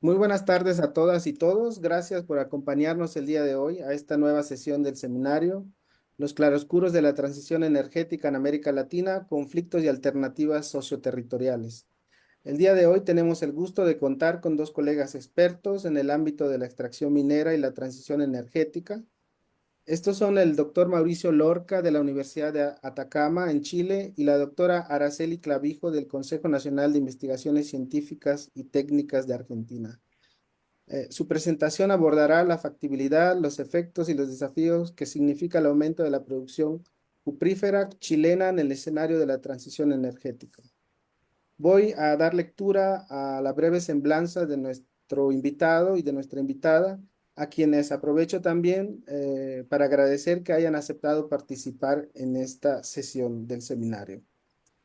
Muy buenas tardes a todas y todos. Gracias por acompañarnos el día de hoy a esta nueva sesión del seminario, Los claroscuros de la transición energética en América Latina, conflictos y alternativas socioterritoriales. El día de hoy tenemos el gusto de contar con dos colegas expertos en el ámbito de la extracción minera y la transición energética. Estos son el doctor Mauricio Lorca de la Universidad de Atacama en Chile y la doctora Araceli Clavijo del Consejo Nacional de Investigaciones Científicas y Técnicas de Argentina. Su presentación abordará la factibilidad, los efectos y los desafíos que significa el aumento de la producción cuprífera chilena en el escenario de la transición energética. Voy a dar lectura a la breve semblanza de nuestro invitado y de nuestra invitada, a quienes aprovecho también para agradecer que hayan aceptado participar en esta sesión del seminario.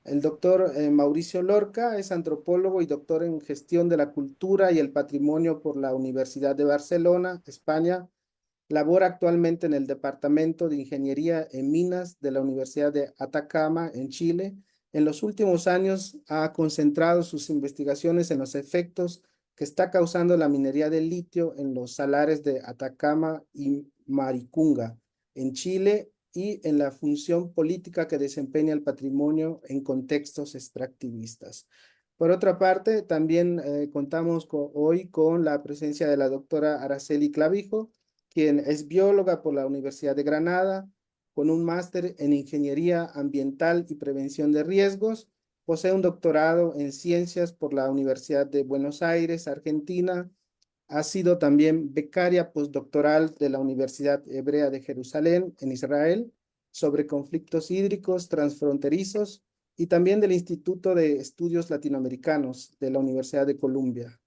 El doctor Mauricio Lorca es antropólogo y doctor en gestión de la cultura y el patrimonio por la Universidad de Barcelona, España. Labora actualmente en el Departamento de Ingeniería en Minas de la Universidad de Atacama, en Chile. En los últimos años ha concentrado sus investigaciones en los efectos que está causando la minería de litio en los salares de Atacama y Maricunga, en Chile, y en la función política que desempeña el patrimonio en contextos extractivistas. Por otra parte, también contamos hoy con la presencia de la doctora Araceli Clavijo, quien es bióloga por la Universidad de Granada, con un máster en Ingeniería Ambiental y Prevención de Riesgos. Posee un doctorado en Ciencias por la Universidad de Buenos Aires, Argentina. Ha sido también becaria postdoctoral de la Universidad Hebrea de Jerusalén, en Israel, sobre conflictos hídricos transfronterizos y también del Instituto de Estudios Latinoamericanos de la Universidad de Columbia.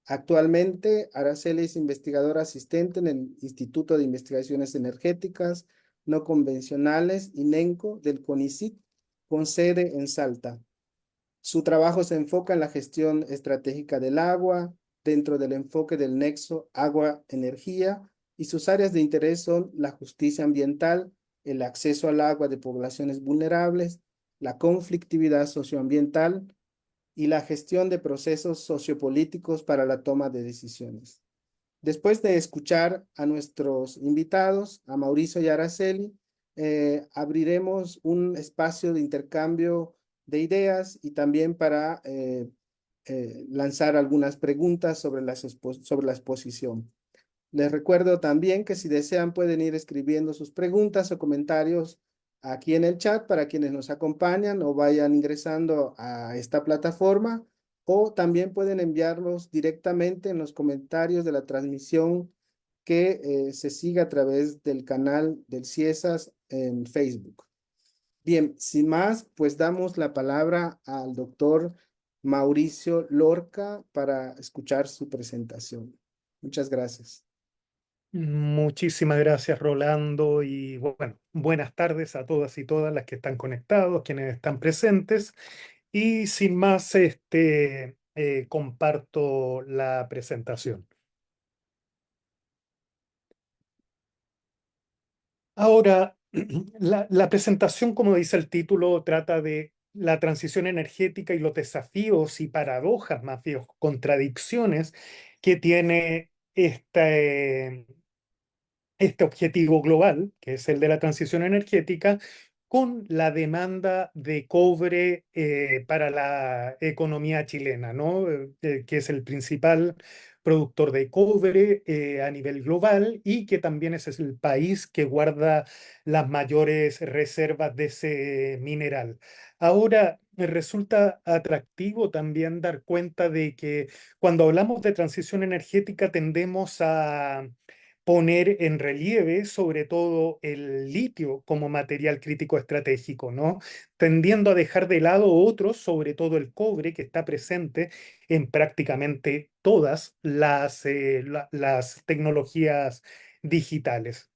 Actualmente, Araceli es investigadora asistente en el Instituto de Investigaciones Energéticas No Convencionales, INENCO, del CONICIT, con sede en Salta. Su trabajo se enfoca en la gestión estratégica del agua, dentro del enfoque del nexo agua-energía, y sus áreas de interés son la justicia ambiental, el acceso al agua de poblaciones vulnerables, la conflictividad socioambiental, y la gestión de procesos sociopolíticos para la toma de decisiones. Después de escuchar a nuestros invitados, a Mauricio y Araceli, abriremos un espacio de intercambio de ideas y también para lanzar algunas preguntas sobre, sobre la exposición. Les recuerdo también que si desean pueden ir escribiendo sus preguntas o comentarios aquí en el chat para quienes nos acompañan o vayan ingresando a esta plataforma, o también pueden enviarlos directamente en los comentarios de la transmisión que se siga a través del canal del CIESAS en Facebook. Bien, sin más, pues damos la palabra al doctor Mauricio Lorca para escuchar su presentación. Muchas gracias. Muchísimas gracias, Rolando, y bueno, buenas tardes a todas y todas las que están conectados, quienes están presentes. Y sin más, comparto la presentación. Ahora, la presentación, como dice el título, trata de la transición energética y los desafíos y paradojas, más bien contradicciones que tiene este objetivo global, que es el de la transición energética, con la demanda de cobre para la economía chilena, ¿no? Que es el principal productor de cobre a nivel global y que también es el país que guarda las mayores reservas de ese mineral. Ahora, me resulta atractivo también dar cuenta de que cuando hablamos de transición energética tendemos a poner en relieve sobre todo el litio como material crítico estratégico, ¿no? Tendiendo a dejar de lado otros, sobre todo el cobre, que está presente en prácticamente todas las tecnologías digitales.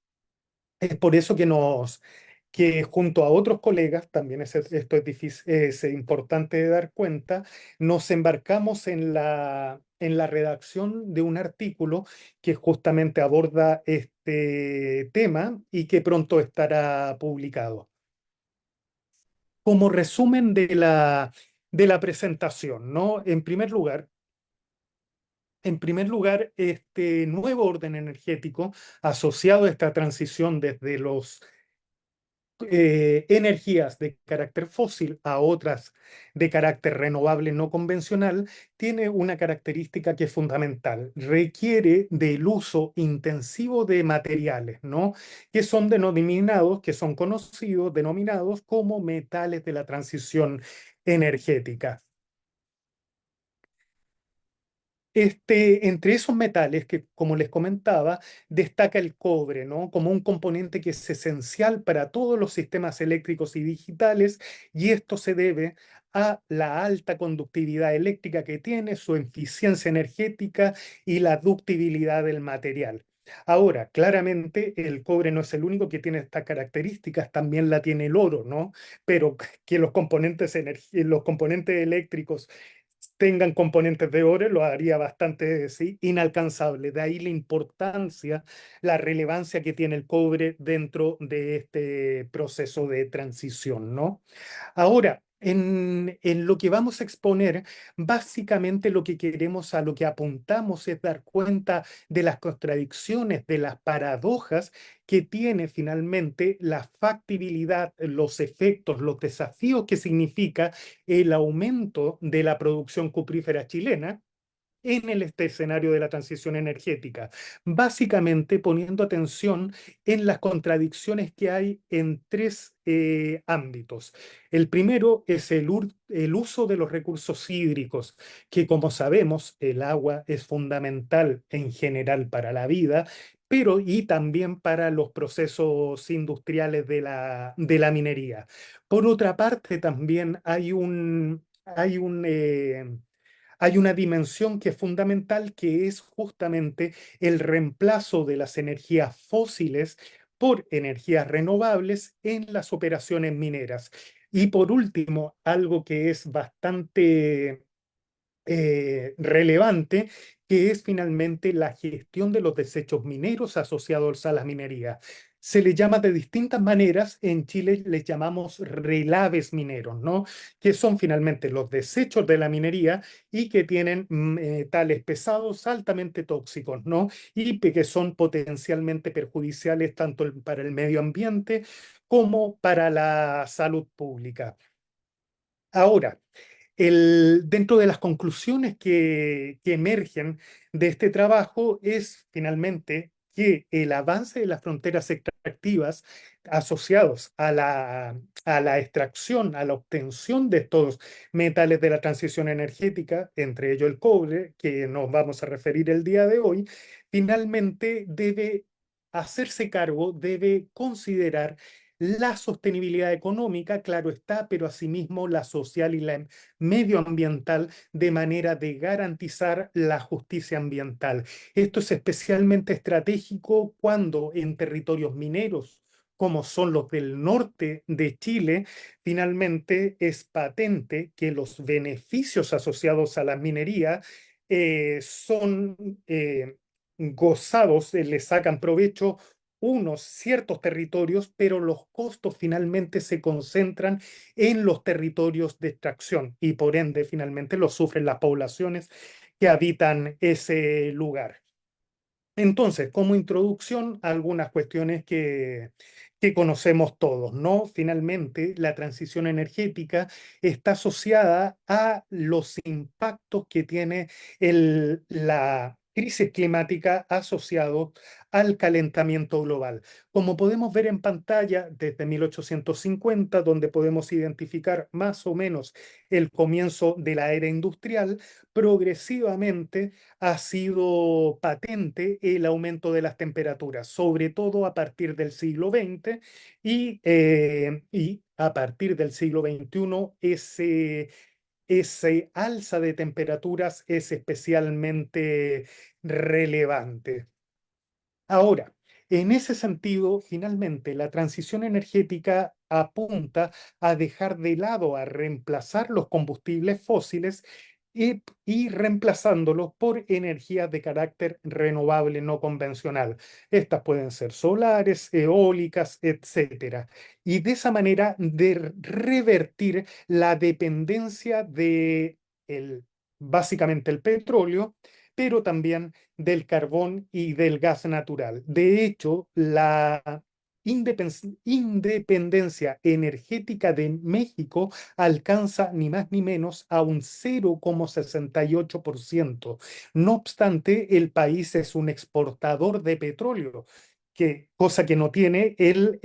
Es por eso que junto a otros colegas, también esto es difícil, es importante de dar cuenta, nos embarcamos en la redacción de un artículo que justamente aborda este tema y que pronto estará publicado. Como resumen de la presentación, ¿no? En primer lugar, En primer lugar, este nuevo orden energético asociado a esta transición desde los energías de carácter fósil a otras de carácter renovable no convencional, tiene una característica que es fundamental. Requiere del uso intensivo de materiales, ¿no? Que son denominados, que son conocidos, denominados como metales de la transición energética. Entre esos metales que, como les comentaba, destaca el cobre, ¿no? Como un componente que es esencial para todos los sistemas eléctricos y digitales, y esto se debe a la alta conductividad eléctrica que tiene, su eficiencia energética y la ductibilidad del material. Ahora, claramente el cobre no es el único que tiene estas características, también la tiene el oro, ¿no? Pero que los componentes eléctricos tengan componentes de oro, lo haría bastante, sí, inalcanzable. De ahí la importancia, la relevancia que tiene el cobre dentro de este proceso de transición, ¿no? Ahora, en lo que vamos a exponer, básicamente lo que queremos, a lo que apuntamos es dar cuenta de las contradicciones, de las paradojas que tiene finalmente la factibilidad, los efectos, los desafíos que significa el aumento de la producción cuprífera chilena en este escenario de la transición energética, básicamente poniendo atención en las contradicciones que hay en tres ámbitos. El primero es el uso de los recursos hídricos, que como sabemos, el agua es fundamental en general para la vida, pero y también para los procesos industriales de la minería. Por otra parte, también hay una dimensión que es fundamental, que es justamente el reemplazo de las energías fósiles por energías renovables en las operaciones mineras. Y por último, algo que es bastante relevante, que es finalmente la gestión de los desechos mineros asociados a la minería. Se le llama de distintas maneras, en Chile les llamamos relaves mineros, ¿no? Que son finalmente los desechos de la minería y que tienen metales pesados altamente tóxicos, ¿no? Y que son potencialmente perjudiciales tanto para el medio ambiente como para la salud pública. Ahora, dentro de las conclusiones que emergen de este trabajo es finalmente que el avance de las fronteras extractivas asociados a la extracción, a la obtención de estos metales de la transición energética, entre ellos el cobre, que nos vamos a referir el día de hoy, finalmente debe hacerse cargo, debe considerar la sostenibilidad económica, claro está, pero asimismo la social y la medioambiental, de manera de garantizar la justicia ambiental. Esto es especialmente estratégico cuando en territorios mineros, como son los del norte de Chile, finalmente es patente que los beneficios asociados a la minería son gozados, le sacan provecho unos ciertos territorios, pero los costos finalmente se concentran en los territorios de extracción y por ende finalmente los sufren las poblaciones que habitan ese lugar. Entonces, como introducción, algunas cuestiones que conocemos todos, ¿no? Finalmente, la transición energética está asociada a los impactos que tiene la crisis climática asociado al calentamiento global. Como podemos ver en pantalla, desde 1850, donde podemos identificar más o menos el comienzo de la era industrial, progresivamente ha sido patente el aumento de las temperaturas, sobre todo a partir del siglo XX y a partir del siglo XXI ese alza de temperaturas es especialmente relevante. Ahora, en ese sentido, finalmente, la transición energética apunta a dejar de lado, a reemplazar los combustibles fósiles y reemplazándolos por energías de carácter renovable no convencional. Estas pueden ser solares, eólicas, etcétera. Y de esa manera de revertir la dependencia de básicamente el petróleo, pero también del carbón y del gas natural. De hecho, la independencia energética de México alcanza ni más ni menos a un 0,68%. No obstante, el país es un exportador de petróleo, cosa que no tiene el,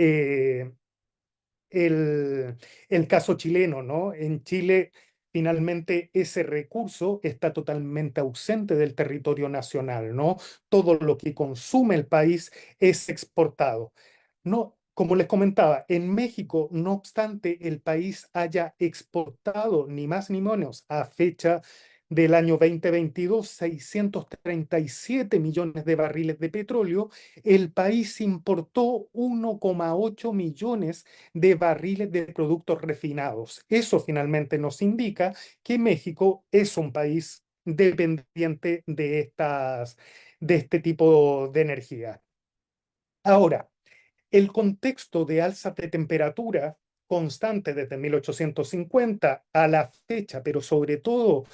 el caso chileno, ¿no? En Chile, finalmente, ese recurso está totalmente ausente del territorio nacional, ¿no? Todo lo que consume el país es exportado. No, como les comentaba, en México, no obstante el país haya exportado ni más ni menos a fecha del año 2022 637 millones de barriles de petróleo, el país importó 1,8 millones de barriles de productos refinados. Eso finalmente nos indica que México es un país dependiente de este tipo de energía. Ahora, el contexto de alza de temperatura constante desde 1850 a la fecha, pero sobre todo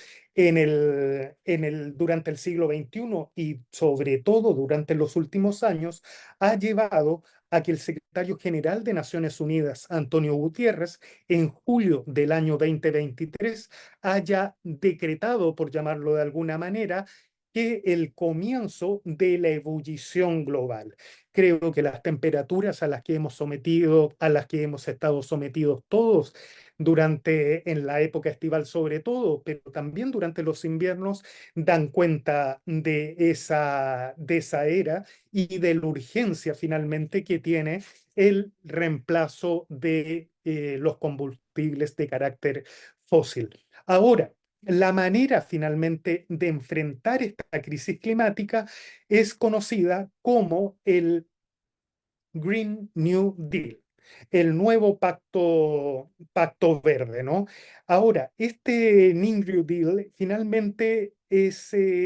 durante el siglo XXI y sobre todo durante los últimos años, ha llevado a que el secretario general de Naciones Unidas, Antonio Gutiérrez, en julio del año 2023, haya decretado, por llamarlo de alguna manera, que el comienzo de la ebullición global. Creo que las temperaturas a las que hemos estado sometidos todos en la época estival sobre todo, pero también durante los inviernos, dan cuenta de esa era y de la urgencia finalmente que tiene el reemplazo de los combustibles de carácter fósil. Ahora, la manera finalmente de enfrentar esta crisis climática es conocida como el Green New Deal, el nuevo pacto verde, ¿no? Ahora, este New Deal finalmente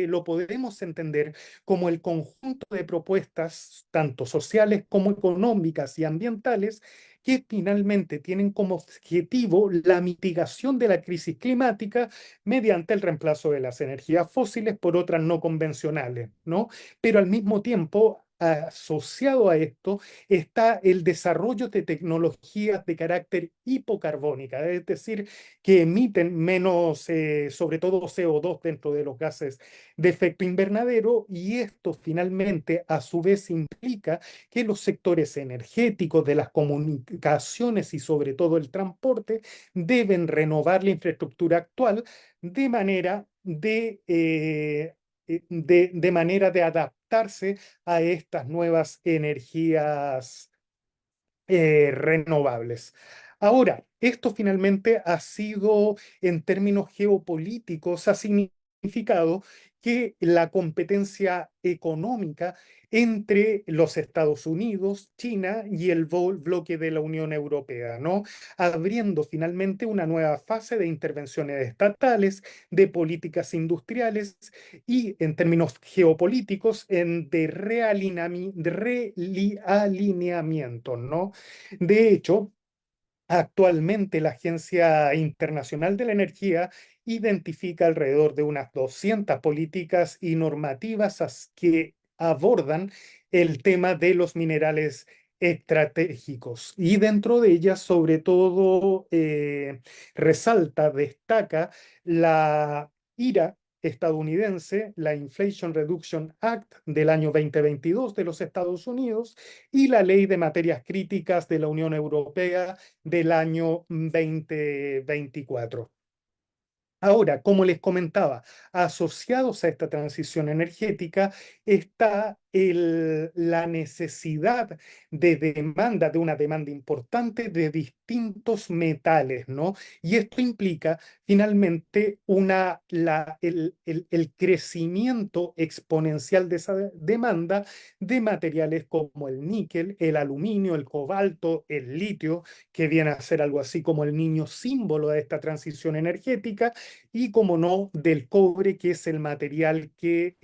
lo podemos entender como el conjunto de propuestas, tanto sociales como económicas y ambientales, que finalmente tienen como objetivo la mitigación de la crisis climática mediante el reemplazo de las energías fósiles por otras no convencionales, ¿no? Pero al mismo tiempo, asociado a esto, está el desarrollo de tecnologías de carácter hipocarbónica, es decir, que emiten menos, sobre todo CO2 dentro de los gases de efecto invernadero, y esto finalmente a su vez implica que los sectores energéticos de las comunicaciones y sobre todo el transporte deben renovar la infraestructura actual de manera de manera de adaptarse a estas nuevas energías renovables. Ahora, esto finalmente ha sido, en términos geopolíticos, ha significado que la competencia económica entre los Estados Unidos, China y el bloque de la Unión Europea, ¿no? Abriendo finalmente una nueva fase de intervenciones estatales, de políticas industriales y, en términos geopolíticos, de realineamiento, ¿no? De hecho, actualmente la Agencia Internacional de la Energía identifica alrededor de unas 200 políticas y normativas que abordan el tema de los minerales estratégicos. Y dentro de ellas, sobre todo, destaca la IRA estadounidense, la Inflation Reduction Act del año 2022 de los Estados Unidos y la Ley de Materias Críticas de la Unión Europea del año 2024. Ahora, como les comentaba, asociados a esta transición energética está la necesidad de una demanda importante de distintos metales, ¿no? Y esto implica finalmente el crecimiento exponencial de esa demanda de materiales como el níquel, el aluminio, el cobalto, el litio, que viene a ser algo así como el niño símbolo de esta transición energética, y, como no, del cobre, que es el material que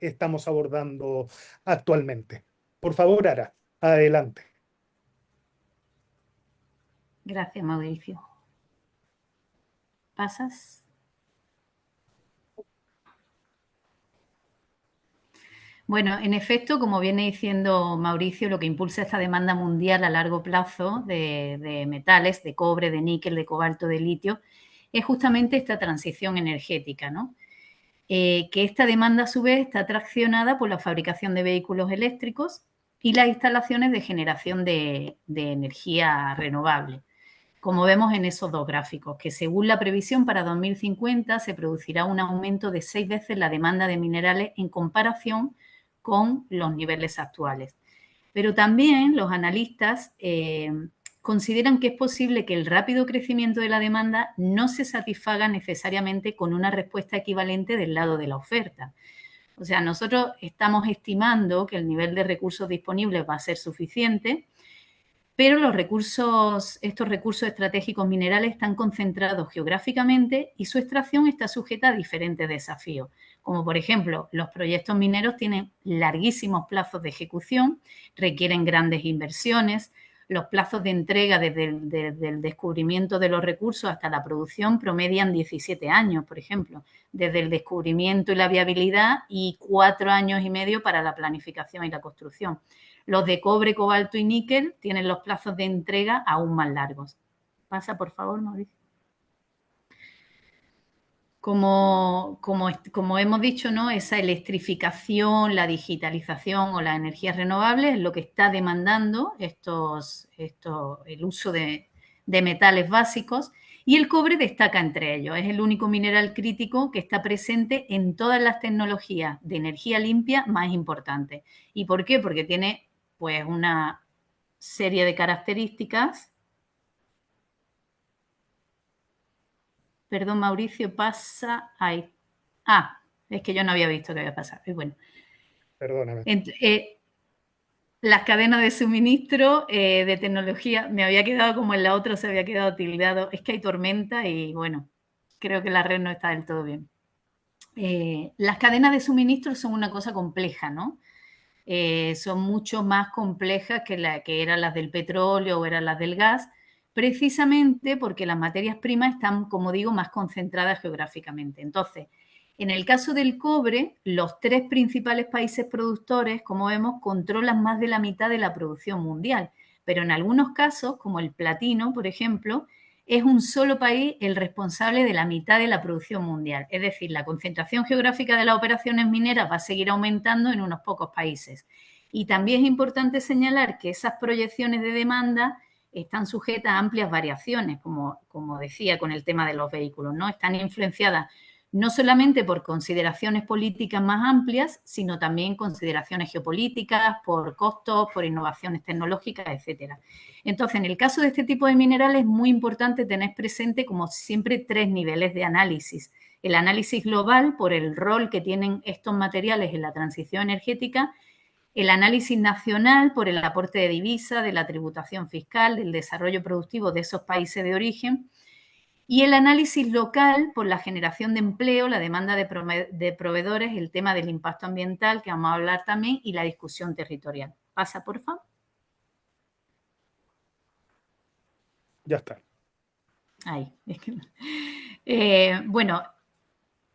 estamos abordando actualmente. Por favor, Ara, adelante. Gracias, Mauricio. ¿Pasas? Bueno, en efecto, como viene diciendo Mauricio, lo que impulsa esta demanda mundial a largo plazo de metales, de cobre, de níquel, de cobalto, de litio, es justamente esta transición energética, ¿no? Que esta demanda a su vez está traccionada por la fabricación de vehículos eléctricos y las instalaciones de generación de energía renovable, como vemos en esos dos gráficos, que según la previsión para 2050 se producirá un aumento de 6 veces la demanda de minerales en comparación con los niveles actuales. Pero también los analistas consideran que es posible que el rápido crecimiento de la demanda no se satisfaga necesariamente con una respuesta equivalente del lado de la oferta. O sea, nosotros estamos estimando que el nivel de recursos disponibles va a ser suficiente, pero estos recursos estratégicos minerales están concentrados geográficamente y su extracción está sujeta a diferentes desafíos, como por ejemplo, los proyectos mineros tienen larguísimos plazos de ejecución, requieren grandes inversiones, los plazos de entrega desde el descubrimiento de los recursos hasta la producción promedian 17 años, por ejemplo, desde el descubrimiento y la viabilidad y 4 años y medio para la planificación y la construcción. Los de cobre, cobalto y níquel tienen los plazos de entrega aún más largos. Pasa, por favor, Mauricio. Como hemos dicho, ¿no? Esa electrificación, la digitalización o las energías renovables es lo que está demandando el uso de metales básicos, y el cobre destaca entre ellos. Es el único mineral crítico que está presente en todas las tecnologías de energía limpia más importantes. ¿Y por qué? Porque tiene pues una serie de características. Perdón, Mauricio, pasa ahí. Ah, es que yo no había visto que había pasado. Y bueno, Perdóname. las cadenas de suministro de tecnología, me había quedado como en la otra, se había quedado tildado. Es que hay tormenta y bueno, creo que la red no está del todo bien. Las cadenas de suministro son una cosa compleja, ¿no? Son mucho más complejas que eran las del petróleo o eran las del gas, precisamente porque las materias primas están, como digo, más concentradas geográficamente. Entonces, en el caso del cobre, los 3 principales países productores, como vemos, controlan más de la mitad de la producción mundial, pero en algunos casos, como el platino, por ejemplo, es un solo país el responsable de la mitad de la producción mundial. Es decir, la concentración geográfica de las operaciones mineras va a seguir aumentando en unos pocos países. Y también es importante señalar que esas proyecciones de demanda están sujetas a amplias variaciones, como decía con el tema de los vehículos, ¿no? Están influenciadas no solamente por consideraciones políticas más amplias, sino también consideraciones geopolíticas, por costos, por innovaciones tecnológicas, etcétera. Entonces, en el caso de este tipo de minerales es muy importante tener presente, como siempre, 3 niveles de análisis. El análisis global, por el rol que tienen estos materiales en la transición energética; el análisis nacional, por el aporte de divisa, de la tributación fiscal, del desarrollo productivo de esos países de origen; y el análisis local, por la generación de empleo, la demanda de proveedores, el tema del impacto ambiental, que vamos a hablar también, y la discusión territorial. Pasa, por favor. Ya está. Ahí. Bueno,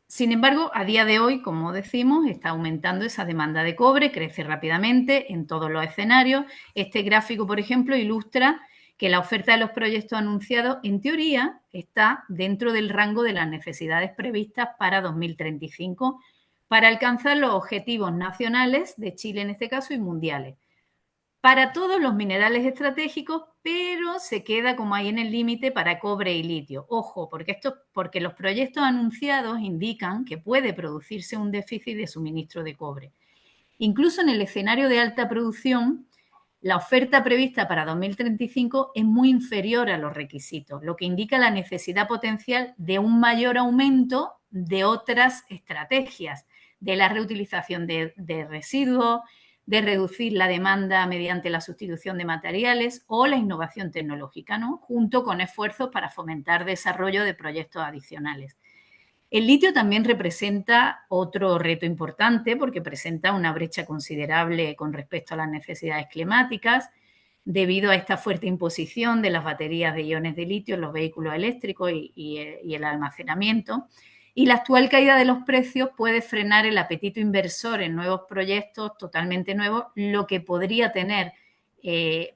sin embargo, a día de hoy, como decimos, está aumentando esa demanda de cobre, crece rápidamente en todos los escenarios. Este gráfico, por ejemplo, ilustra que la oferta de los proyectos anunciados, en teoría, está dentro del rango de las necesidades previstas para 2035 para alcanzar los objetivos nacionales de Chile, en este caso, y mundiales, para todos los minerales estratégicos, pero se queda como ahí en el límite para cobre y litio. Ojo, porque los proyectos anunciados indican que puede producirse un déficit de suministro de cobre. Incluso en el escenario de alta producción, la oferta prevista para 2035 es muy inferior a los requisitos, lo que indica la necesidad potencial de un mayor aumento de otras estrategias, de la reutilización de residuos, de reducir la demanda mediante la sustitución de materiales o la innovación tecnológica, ¿no? Junto con esfuerzos para fomentar desarrollo de proyectos adicionales. El litio también representa otro reto importante porque presenta una brecha considerable con respecto a las necesidades climáticas debido a esta fuerte imposición de las baterías de iones de litio en los vehículos eléctricos y el almacenamiento. Y la actual caída de los precios puede frenar el apetito inversor en nuevos proyectos totalmente nuevos, lo que podría tener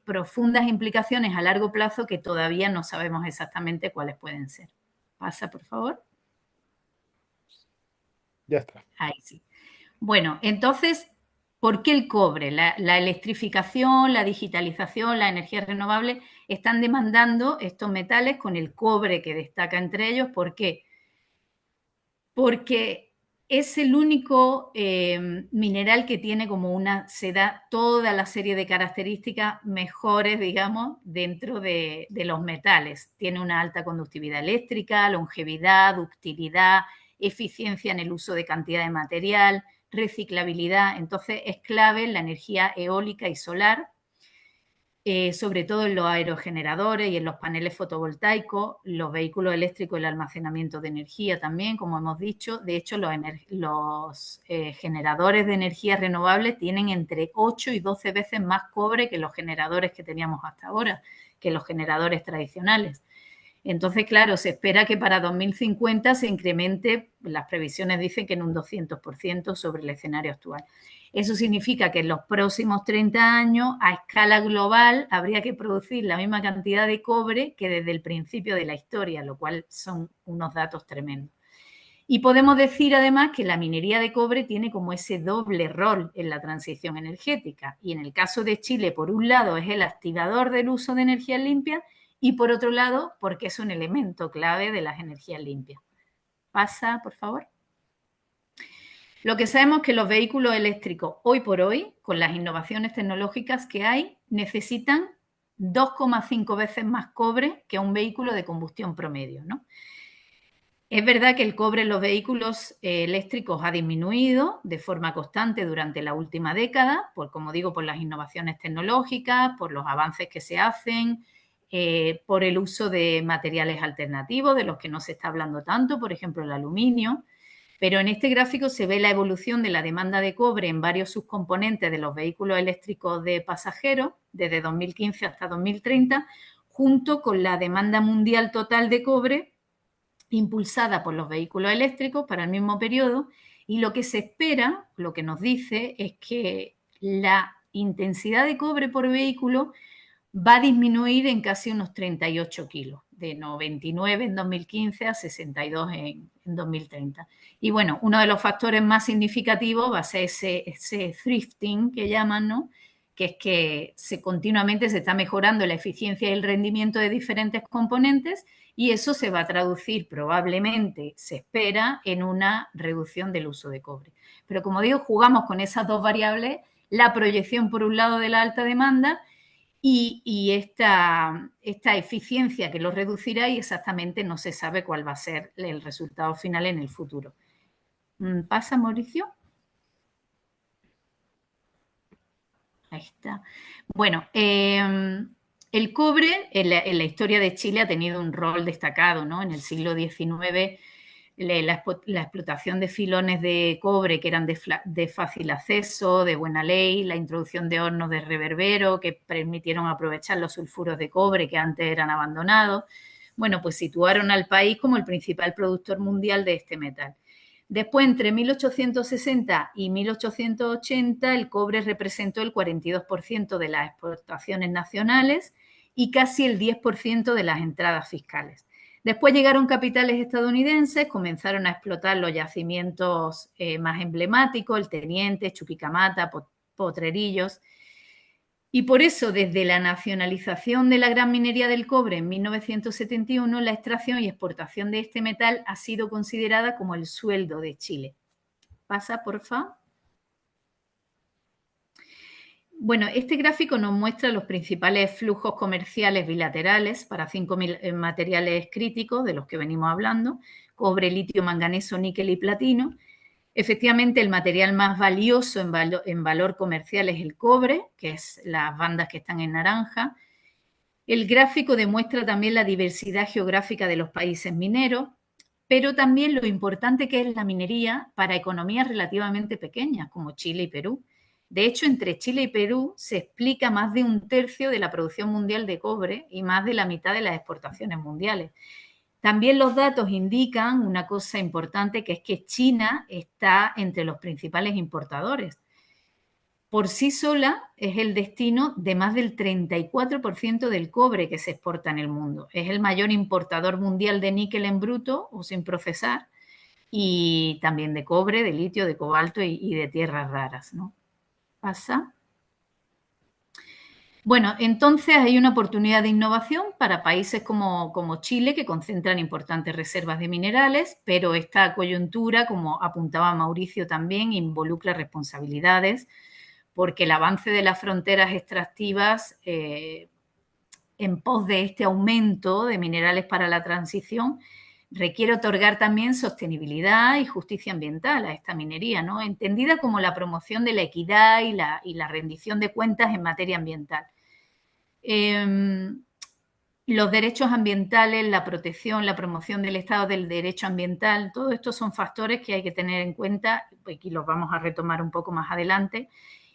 profundas implicaciones a largo plazo que todavía no sabemos exactamente cuáles pueden ser. Pasa, por favor. Ya está. Ahí sí. Bueno, entonces, ¿por qué el cobre? La electrificación, la digitalización, la energía renovable están demandando estos metales con el cobre que destaca entre ellos. ¿Por qué? Porque es el único mineral que tiene se da toda la serie de características mejores, digamos, dentro de los metales. Tiene una alta conductividad eléctrica, longevidad, ductilidad, eficiencia en el uso de cantidad de material, reciclabilidad. Entonces es clave en la energía eólica y solar, sobre todo en los aerogeneradores y en los paneles fotovoltaicos, los vehículos eléctricos y el almacenamiento de energía también, como hemos dicho. De hecho, los generadores de energía renovable tienen entre 8 y 12 veces más cobre que los generadores que teníamos hasta ahora, que los generadores tradicionales. Entonces, claro, se espera que para 2050 se incremente, las previsiones dicen que en un 200% sobre el escenario actual. Eso significa que en los próximos 30 años, a escala global, habría que producir la misma cantidad de cobre que desde el principio de la historia, lo cual son unos datos tremendos. Y podemos decir además que la minería de cobre tiene como ese doble rol en la transición energética. Y en el caso de Chile, por un lado, es el activador del uso de energías limpias y por otro lado, porque es un elemento clave de las energías limpias. Pasa, por favor. Lo que sabemos es que los vehículos eléctricos, hoy por hoy, con las innovaciones tecnológicas que hay, necesitan 2,5 veces más cobre que un vehículo de combustión promedio, ¿no? Es verdad que el cobre en los vehículos eléctricos ha disminuido de forma constante durante la última década, como digo, por las innovaciones tecnológicas, por los avances que se hacen, por el uso de materiales alternativos de los que no se está hablando tanto, por ejemplo, el aluminio. Pero en este gráfico se ve la evolución de la demanda de cobre en varios subcomponentes de los vehículos eléctricos de pasajeros desde 2015 hasta 2030, junto con la demanda mundial total de cobre impulsada por los vehículos eléctricos para el mismo periodo, y lo que se espera, lo que nos dice, es que la intensidad de cobre por vehículo va a disminuir en casi unos 38 kilos, de 99 en 2015 a 62 en 2030. Y bueno, uno de los factores más significativos va a ser ese thrifting que llaman, ¿no? Que es que continuamente se está mejorando la eficiencia y el rendimiento de diferentes componentes, y eso se va a traducir probablemente, se espera, en una reducción del uso de cobre. Pero como digo, jugamos con esas dos variables, la proyección por un lado de la alta demanda y esta eficiencia que lo reducirá, y exactamente no se sabe cuál va a ser el resultado final en el futuro. ¿Pasa, Mauricio? Ahí está. Bueno, el cobre en la historia de Chile ha tenido un rol destacado, ¿no? En el siglo XIX, la explotación de filones de cobre que eran de fácil acceso, de buena ley, la introducción de hornos de reverbero que permitieron aprovechar los sulfuros de cobre que antes eran abandonados. Bueno, pues situaron al país como el principal productor mundial de este metal. Después, entre 1860 y 1880, el cobre representó el 42% de las exportaciones nacionales y casi el 10% de las entradas fiscales. Después llegaron capitales estadounidenses, comenzaron a explotar los yacimientos más emblemáticos, el Teniente, Chuquicamata, Potrerillos. Y por eso, desde la nacionalización de la gran minería del cobre en 1971, la extracción y exportación de este metal ha sido considerada como el sueldo de Chile. Pasa, porfa. Bueno, este gráfico nos muestra los principales flujos comerciales bilaterales para 5 materiales críticos de los que venimos hablando: cobre, litio, manganeso, níquel y platino. Efectivamente, el material más valioso en valor comercial es el cobre, que es las bandas que están en naranja. El gráfico demuestra también la diversidad geográfica de los países mineros, pero también lo importante que es la minería para economías relativamente pequeñas, como Chile y Perú. De hecho, entre Chile y Perú se explica más de un tercio de la producción mundial de cobre y más de la mitad de las exportaciones mundiales. También los datos indican una cosa importante, que es que China está entre los principales importadores. Por sí sola es el destino de más del 34% del cobre que se exporta en el mundo. Es el mayor importador mundial de níquel en bruto o sin procesar, y también de cobre, de litio, de cobalto y de tierras raras, ¿no? Pasa. Bueno, entonces hay una oportunidad de innovación para países como Chile, que concentran importantes reservas de minerales, pero esta coyuntura, como apuntaba Mauricio también, involucra responsabilidades, porque el avance de las fronteras extractivas en pos de este aumento de minerales para la transición requiere otorgar también sostenibilidad y justicia ambiental a esta minería, ¿no? Entendida como la promoción de la equidad y la rendición de cuentas en materia ambiental. Los derechos ambientales, la protección, la promoción del estado del derecho ambiental, todo esto son factores que hay que tener en cuenta, y los vamos a retomar un poco más adelante.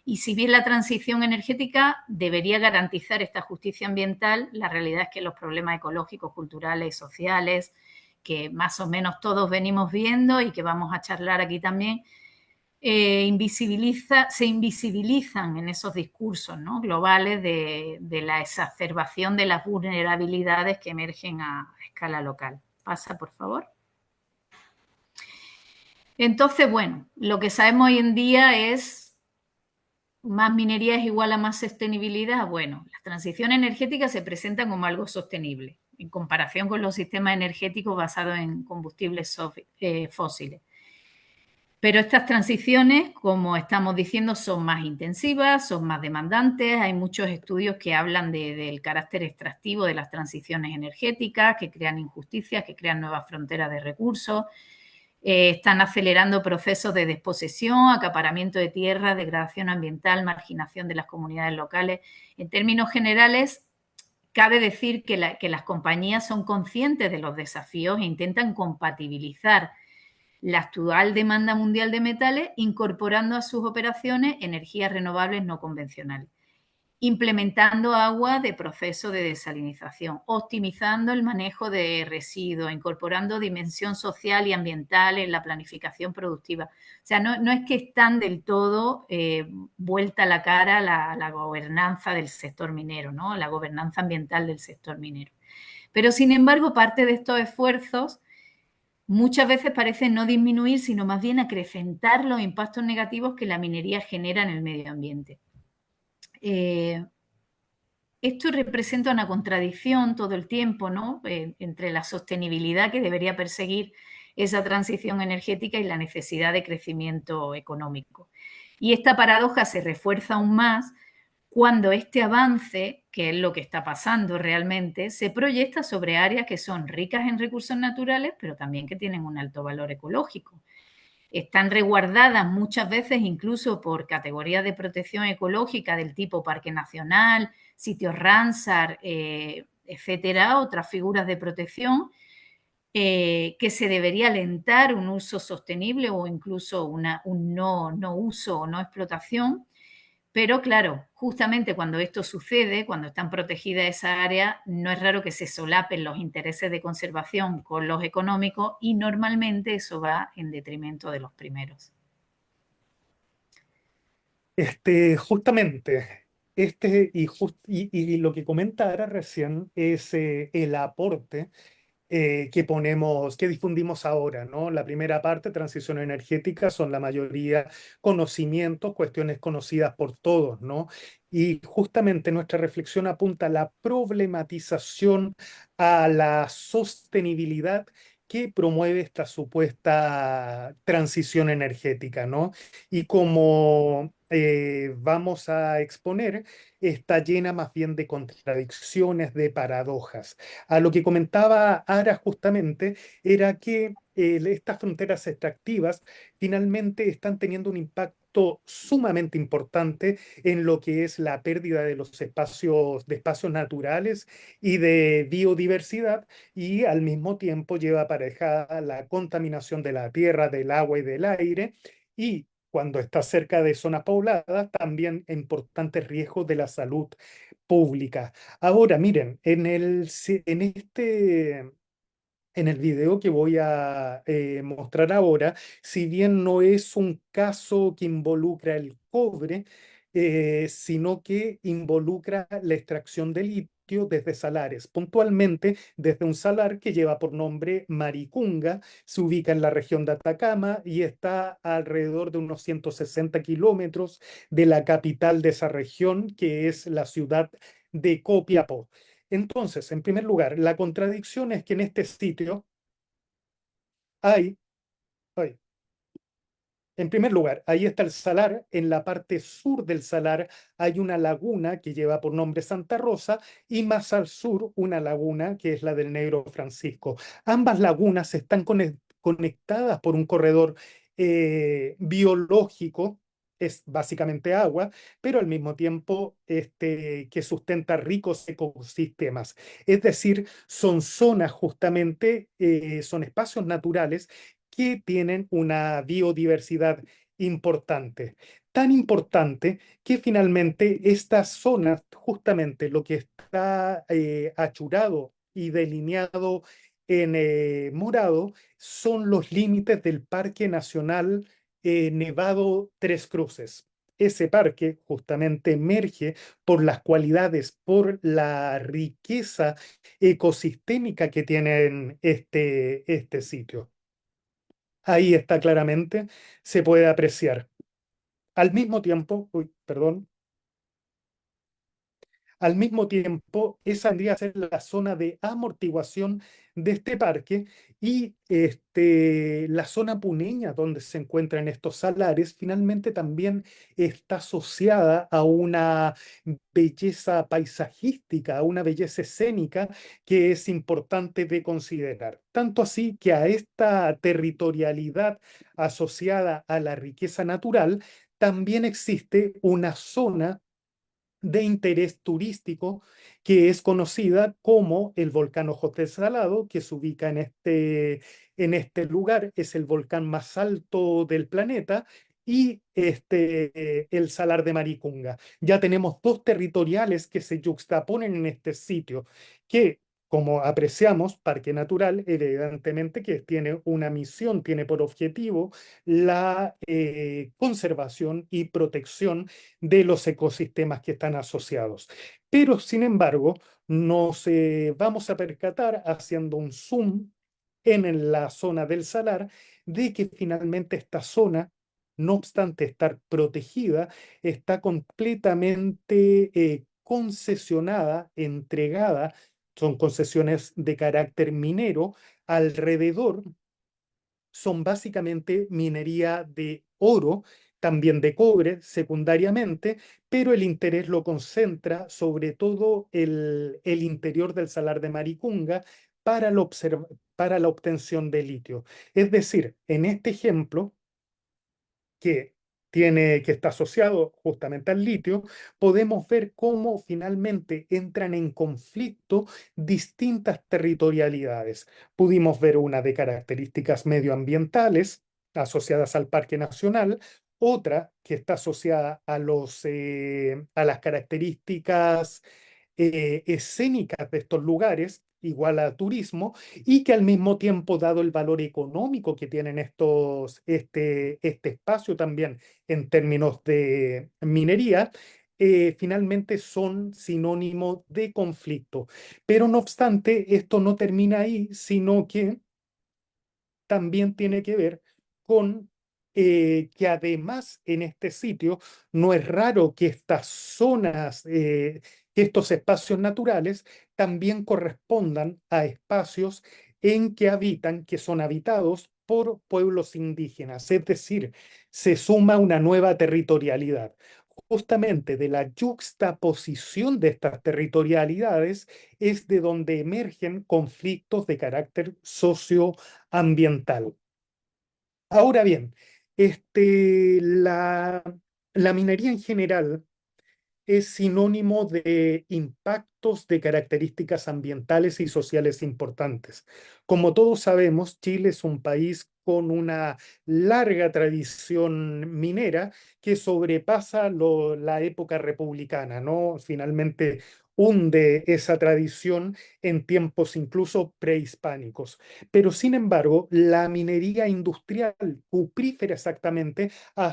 Y si bien la transición energética debería garantizar esta justicia ambiental, la realidad es que los problemas ecológicos, culturales, sociales, que más o menos todos venimos viendo y que vamos a charlar aquí también, se invisibilizan en esos discursos, ¿no?, globales de la exacerbación de las vulnerabilidades que emergen a escala local. Pasa, por favor. Entonces, bueno, lo que sabemos hoy en día es: más minería es igual a más sostenibilidad. Bueno, las transiciones energéticas se presentan como algo sostenible en comparación con los sistemas energéticos basados en combustibles fósiles. Pero estas transiciones, como estamos diciendo, son más intensivas, son más demandantes. Hay muchos estudios que hablan del carácter extractivo de las transiciones energéticas, que crean injusticias, que crean nuevas fronteras de recursos. Están acelerando procesos de desposesión, acaparamiento de tierras, degradación ambiental, marginación de las comunidades locales. En términos generales, cabe decir que las compañías son conscientes de los desafíos e intentan compatibilizar la actual demanda mundial de metales, incorporando a sus operaciones energías renovables no convencionales, implementando agua de proceso de desalinización, optimizando el manejo de residuos, incorporando dimensión social y ambiental en la planificación productiva. O sea, no es que están del todo vuelta la cara la gobernanza del sector minero, ¿no?, la gobernanza ambiental del sector minero. Pero, sin embargo, parte de estos esfuerzos muchas veces parece no disminuir, sino más bien acrecentar los impactos negativos que la minería genera en el medio ambiente. Esto representa una contradicción todo el tiempo, ¿no?, entre la sostenibilidad que debería perseguir esa transición energética y la necesidad de crecimiento económico. Y esta paradoja se refuerza aún más cuando este avance, que es lo que está pasando realmente, se proyecta sobre áreas que son ricas en recursos naturales, pero también que tienen un alto valor ecológico. Están resguardadas muchas veces incluso por categorías de protección ecológica del tipo Parque Nacional, sitios Ramsar, etcétera, otras figuras de protección, que se debería alentar un uso sostenible o incluso un no uso o no explotación. Pero claro, justamente cuando esto sucede, cuando están protegidas esas áreas, no es raro que se solapen los intereses de conservación con los económicos, y normalmente eso va en detrimento de los primeros. Justamente, y lo que comenta Ara recién es el aporte que difundimos ahora, ¿no? La primera parte, transición energética, son la mayoría conocimientos, cuestiones conocidas por todos, ¿no? Y justamente nuestra reflexión apunta a la problematización, a la sostenibilidad que promueve esta supuesta transición energética, ¿no? Y como vamos a exponer, está llena más bien de contradicciones, de paradojas. A lo que comentaba Ara justamente era que estas fronteras extractivas finalmente están teniendo un impacto sumamente importante en lo que es la pérdida de los espacios naturales y de biodiversidad, y al mismo tiempo lleva aparejada la contaminación de la tierra, del agua y del aire, y cuando está cerca de zonas pobladas, también importantes riesgos de la salud pública. Ahora, miren, en en el video que voy a mostrar ahora, si bien no es un caso que involucra el cobre, sino que involucra la extracción de litio desde salares, puntualmente desde un salar que lleva por nombre Maricunga, se ubica en la región de Atacama y está alrededor de unos 160 kilómetros de la capital de esa región, que es la ciudad de Copiapó. Entonces, en primer lugar, la contradicción es que en este sitio hay, ay, en primer lugar, ahí está el salar. En la parte sur del salar hay una laguna que lleva por nombre Santa Rosa y más al sur una laguna que es la del Negro Francisco. Ambas lagunas están conectadas por un corredor biológico, es básicamente agua, pero al mismo tiempo que sustenta ricos ecosistemas. Es decir, son zonas justamente, son espacios naturales que tienen una biodiversidad importante. Tan importante que finalmente estas zonas, justamente lo que está achurado y delineado en morado, son los límites del Parque Nacional Nevado Tres Cruces. Ese parque justamente emerge por las cualidades, por la riqueza ecosistémica que tiene este sitio. Ahí está claramente, se puede apreciar. Al mismo tiempo, uy, perdón, al mismo tiempo, esa vendría a ser la zona de amortiguación de este parque y la zona puneña donde se encuentran estos salares finalmente también está asociada a una belleza paisajística, a una belleza escénica que es importante de considerar. Tanto así que a esta territorialidad asociada a la riqueza natural también existe una zona de interés turístico que es conocida como el volcán Ojos del Salado, que se ubica en este lugar, es el volcán más alto del planeta, y el Salar de Maricunga. Ya tenemos dos territoriales que se yuxtaponen en este sitio, que como apreciamos, Parque Natural, evidentemente que tiene una misión, tiene por objetivo la conservación y protección de los ecosistemas que están asociados. Pero, sin embargo, nos vamos a percatar haciendo un zoom en la zona del salar de que finalmente esta zona, no obstante estar protegida, está completamente concesionada, entregada, son concesiones de carácter minero alrededor, son básicamente minería de oro, también de cobre secundariamente, pero el interés lo concentra sobre todo el interior del salar de Maricunga para para la obtención de litio. Es decir, en este ejemplo, que está asociado justamente al litio, podemos ver cómo finalmente entran en conflicto distintas territorialidades. Pudimos ver una de características medioambientales asociadas al Parque Nacional, otra que está asociada a las características escénicas de estos lugares, igual a turismo, y que al mismo tiempo, dado el valor económico que tienen este espacio también en términos de minería, finalmente son sinónimo de conflicto. Pero no obstante, esto no termina ahí, sino que también tiene que ver con que además en este sitio no es raro que estas zonas, que estos espacios naturales también correspondan a espacios en que habitan, que son habitados por pueblos indígenas. Es decir, se suma una nueva territorialidad. Justamente de la yuxtaposición de estas territorialidades es de donde emergen conflictos de carácter socioambiental. Ahora bien, la minería en general es sinónimo de impactos de características ambientales y sociales importantes. Como todos sabemos, Chile es un país con una larga tradición minera que sobrepasa la época republicana, ¿no? Finalmente, hunde esa tradición en tiempos incluso prehispánicos. Pero sin embargo, la minería industrial cuprífera exactamente ha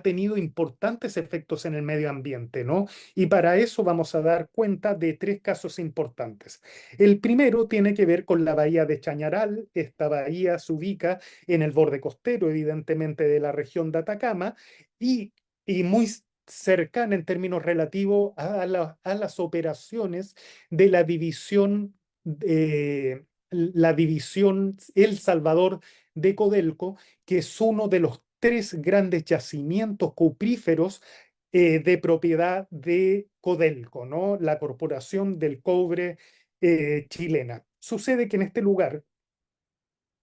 tenido importantes efectos en el medio ambiente, ¿no? Y para eso vamos a dar cuenta de tres casos importantes. El primero tiene que ver con la bahía de Chañaral. Esta bahía se ubica en el borde costero, evidentemente, de la región de Atacama y, y muy cercana en términos relativos a las operaciones de la división El Salvador de Codelco, que es uno de los tres grandes yacimientos cupríferos de propiedad de Codelco, ¿no? La Corporación del Cobre chilena. Sucede que en este lugar,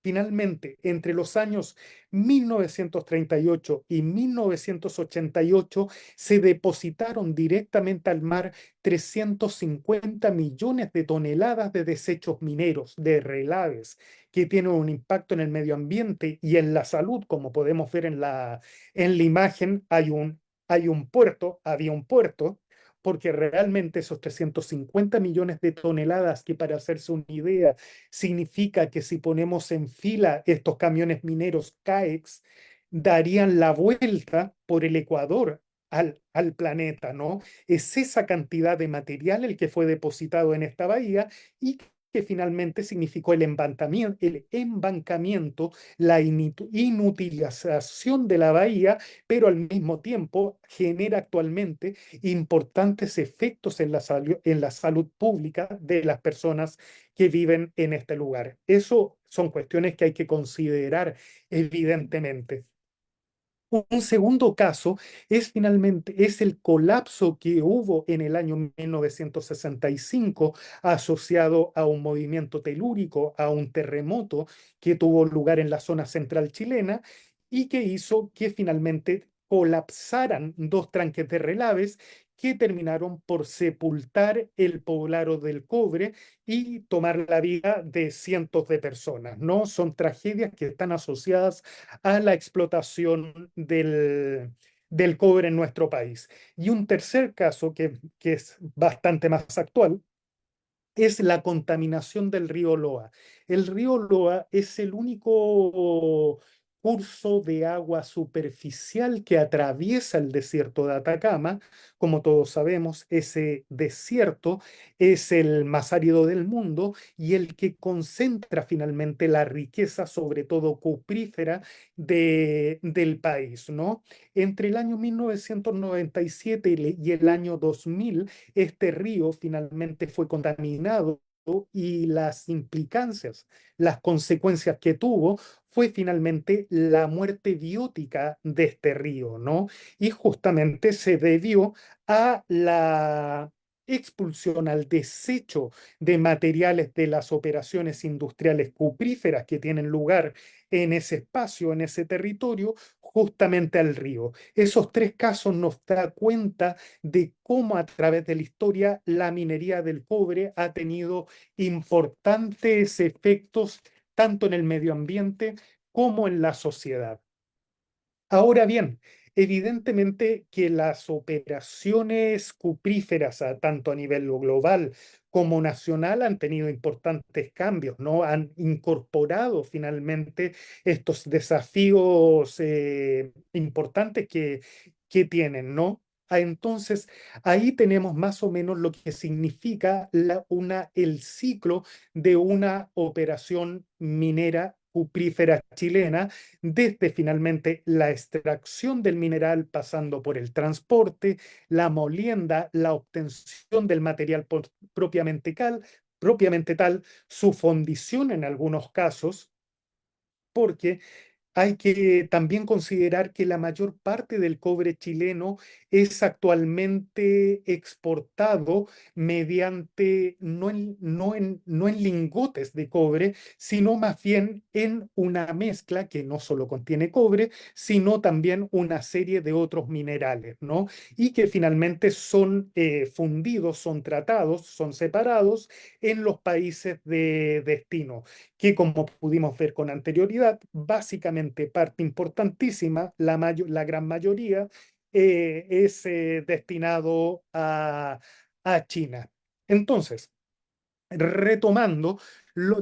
finalmente, entre los años 1938 y 1988, se depositaron directamente al mar 350 millones de toneladas de desechos mineros, de relaves, que tienen un impacto en el medio ambiente y en la salud. Como podemos ver en la imagen, hay un puerto, había un puerto, porque realmente esos 350 millones de toneladas, que para hacerse una idea, significa que si ponemos en fila estos camiones mineros CAEX, darían la vuelta por el Ecuador al planeta, ¿no? Es esa cantidad de material el que fue depositado en esta bahía y que finalmente significó el embancamiento, la inutilización de la bahía, pero al mismo tiempo genera actualmente importantes efectos en la salud pública de las personas que viven en este lugar. Eso son cuestiones que hay que considerar, evidentemente. Un segundo caso es el colapso que hubo en el año 1965 asociado a un movimiento telúrico, a un terremoto que tuvo lugar en la zona central chilena y que hizo que finalmente colapsaran dos tranques de relaves que terminaron por sepultar el poblado del cobre y tomar la vida de cientos de personas, ¿no? Son tragedias que están asociadas a la explotación del cobre en nuestro país. Y un tercer caso que es bastante más actual es la contaminación del río Loa. El río Loa es el único curso de agua superficial que atraviesa el desierto de Atacama. Como todos sabemos, ese desierto es el más árido del mundo y el que concentra finalmente la riqueza, sobre todo cuprífera, del país, ¿no? Entre el año 1997 y el año 2000, este río finalmente fue contaminado y las implicancias, las consecuencias que tuvo fue finalmente la muerte biótica de este río, ¿no? Y justamente se debió a la expulsión, al desecho de materiales de las operaciones industriales cupríferas que tienen lugar en ese espacio, en ese territorio, justamente al río. Esos tres casos nos da cuenta de cómo a través de la historia la minería del cobre ha tenido importantes efectos tanto en el medio ambiente como en la sociedad. Ahora bien, evidentemente que las operaciones cupríferas, tanto a nivel global como nacional, han tenido importantes cambios, ¿no? Han incorporado finalmente estos desafíos importantes que tienen, ¿no? Entonces, ahí tenemos más o menos lo que significa el ciclo de una operación minera cuprífera chilena, desde finalmente la extracción del mineral, pasando por el transporte, la molienda, la obtención del material propiamente tal, su fundición en algunos casos, porque hay que también considerar que la mayor parte del cobre chileno es actualmente exportado mediante, no en lingotes de cobre, sino más bien en una mezcla que no solo contiene cobre, sino también una serie de otros minerales, ¿no? Y que finalmente son fundidos, son tratados, son separados en los países de destino, que como pudimos ver con anterioridad, básicamente parte importantísima, la gran mayoría, es destinado a China. Entonces, retomando,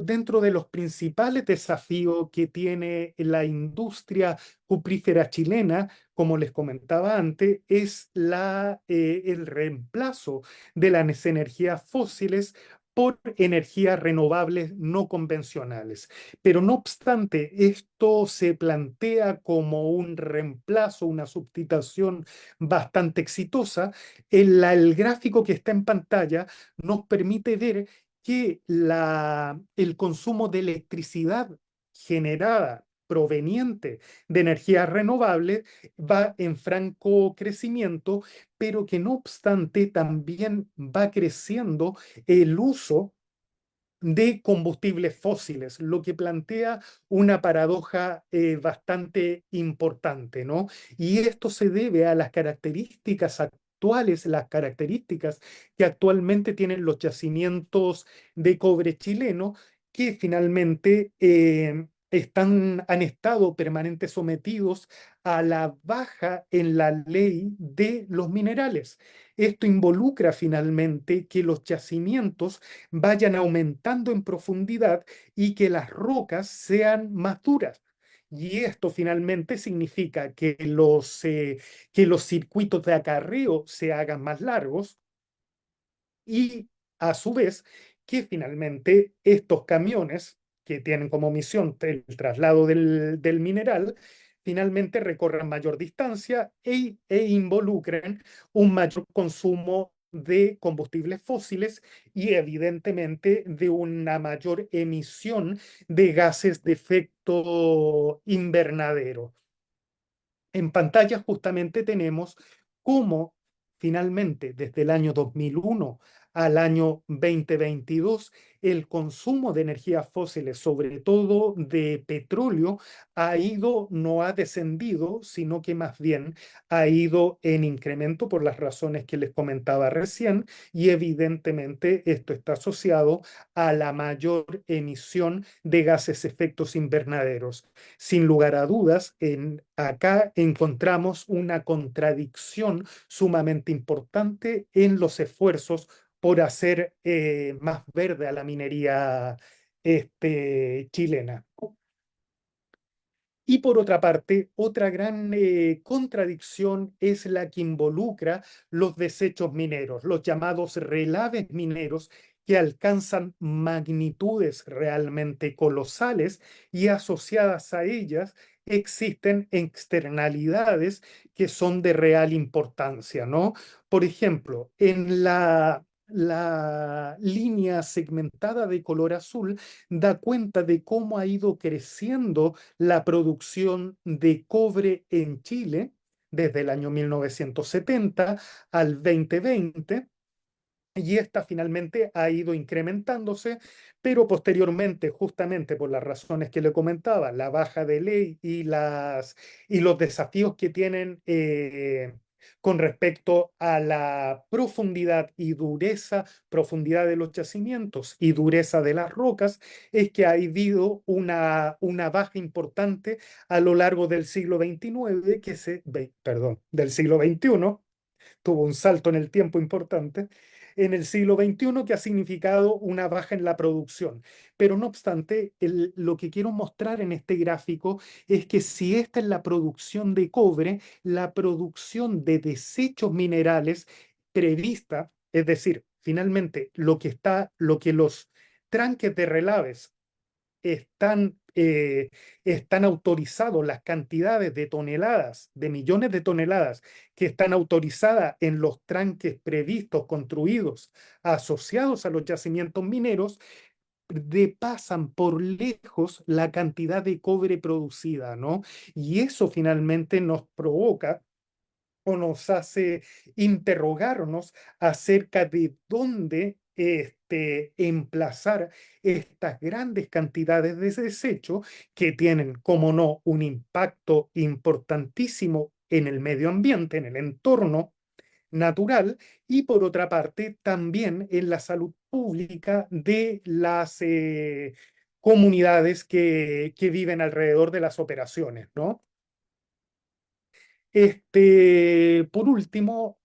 dentro de los principales desafíos que tiene la industria cuprífera chilena, como les comentaba antes, es el reemplazo de las energías fósiles por energías renovables no convencionales. Pero no obstante, esto se plantea como un reemplazo, una sustitución bastante exitosa. El gráfico que está en pantalla nos permite ver que el consumo de electricidad generada proveniente de energías renovables va en franco crecimiento, pero que no obstante también va creciendo el uso de combustibles fósiles, lo que plantea una paradoja bastante importante, ¿no? Y esto se debe a las características actuales, las características que actualmente tienen los yacimientos de cobre chileno, que finalmente han estado permanentemente sometidos a la baja en la ley de los minerales. Esto involucra finalmente que los yacimientos vayan aumentando en profundidad y que las rocas sean más duras. Y esto finalmente significa que los circuitos de acarreo se hagan más largos y a su vez que finalmente estos camiones que tienen como misión el traslado del mineral, finalmente recorran mayor distancia e involucren un mayor consumo de combustibles fósiles y evidentemente de una mayor emisión de gases de efecto invernadero. En pantalla justamente tenemos cómo finalmente desde el año 2001 al año 2022 el consumo de energías fósiles, sobre todo de petróleo, no ha descendido, sino que más bien ha ido en incremento por las razones que les comentaba recién, y evidentemente esto está asociado a la mayor emisión de gases efectos invernaderos. Sin lugar a dudas, acá encontramos una contradicción sumamente importante en los esfuerzos por hacer más verde a la minería chilena. Y por otra parte, otra gran contradicción es la que involucra los desechos mineros, los llamados relaves mineros, que alcanzan magnitudes realmente colosales y asociadas a ellas existen externalidades que son de real importancia, ¿no? Por ejemplo, en la línea segmentada de color azul da cuenta de cómo ha ido creciendo la producción de cobre en Chile desde el año 1970 al 2020. Y esta finalmente ha ido incrementándose, pero posteriormente, justamente por las razones que le comentaba, la baja de ley y los desafíos que tienen con respecto a la profundidad y dureza, profundidad de los yacimientos y dureza de las rocas, es que ha habido una baja importante a lo largo del siglo XXIX, del siglo XXI, tuvo un salto en el tiempo importante, en el siglo XXI que ha significado una baja en la producción. Pero no obstante, lo que quiero mostrar en este gráfico es que si esta es la producción de cobre, la producción de desechos minerales prevista, es decir, finalmente lo que los tranques de relaves están autorizados, las cantidades de toneladas, de millones de toneladas que están autorizadas en los tranques previstos, construidos, asociados a los yacimientos mineros, pasan por lejos la cantidad de cobre producida, ¿no? Y eso finalmente nos provoca o nos hace interrogarnos acerca de dónde emplazar estas grandes cantidades de desecho que tienen, como no, un impacto importantísimo en el medio ambiente, en el entorno natural, y por otra parte también en la salud pública de las comunidades que viven alrededor de las operaciones, ¿no? Por último,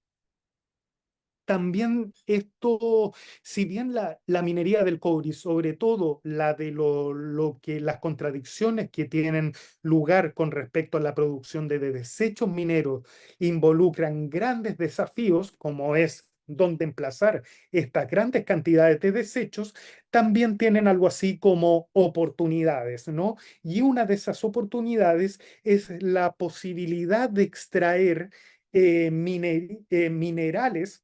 también esto, si bien la minería del cobre y sobre todo la de lo que las contradicciones que tienen lugar con respecto a la producción de desechos mineros involucran grandes desafíos, como es dónde emplazar estas grandes cantidades de desechos, también tienen algo así como oportunidades, ¿no? Y una de esas oportunidades es la posibilidad de extraer minerales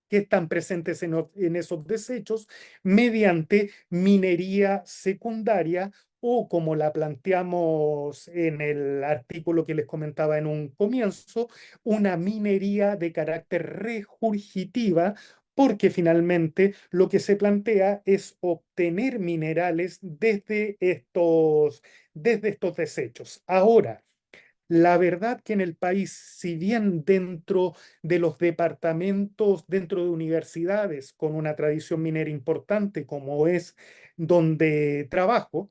que están presentes en esos desechos mediante minería secundaria o, como la planteamos en el artículo que les comentaba en un comienzo, una minería de carácter regurgitiva, porque finalmente lo que se plantea es obtener minerales desde estos desechos. Ahora, la verdad que en el país, si bien dentro de los departamentos, dentro de universidades con una tradición minera importante como es donde trabajo,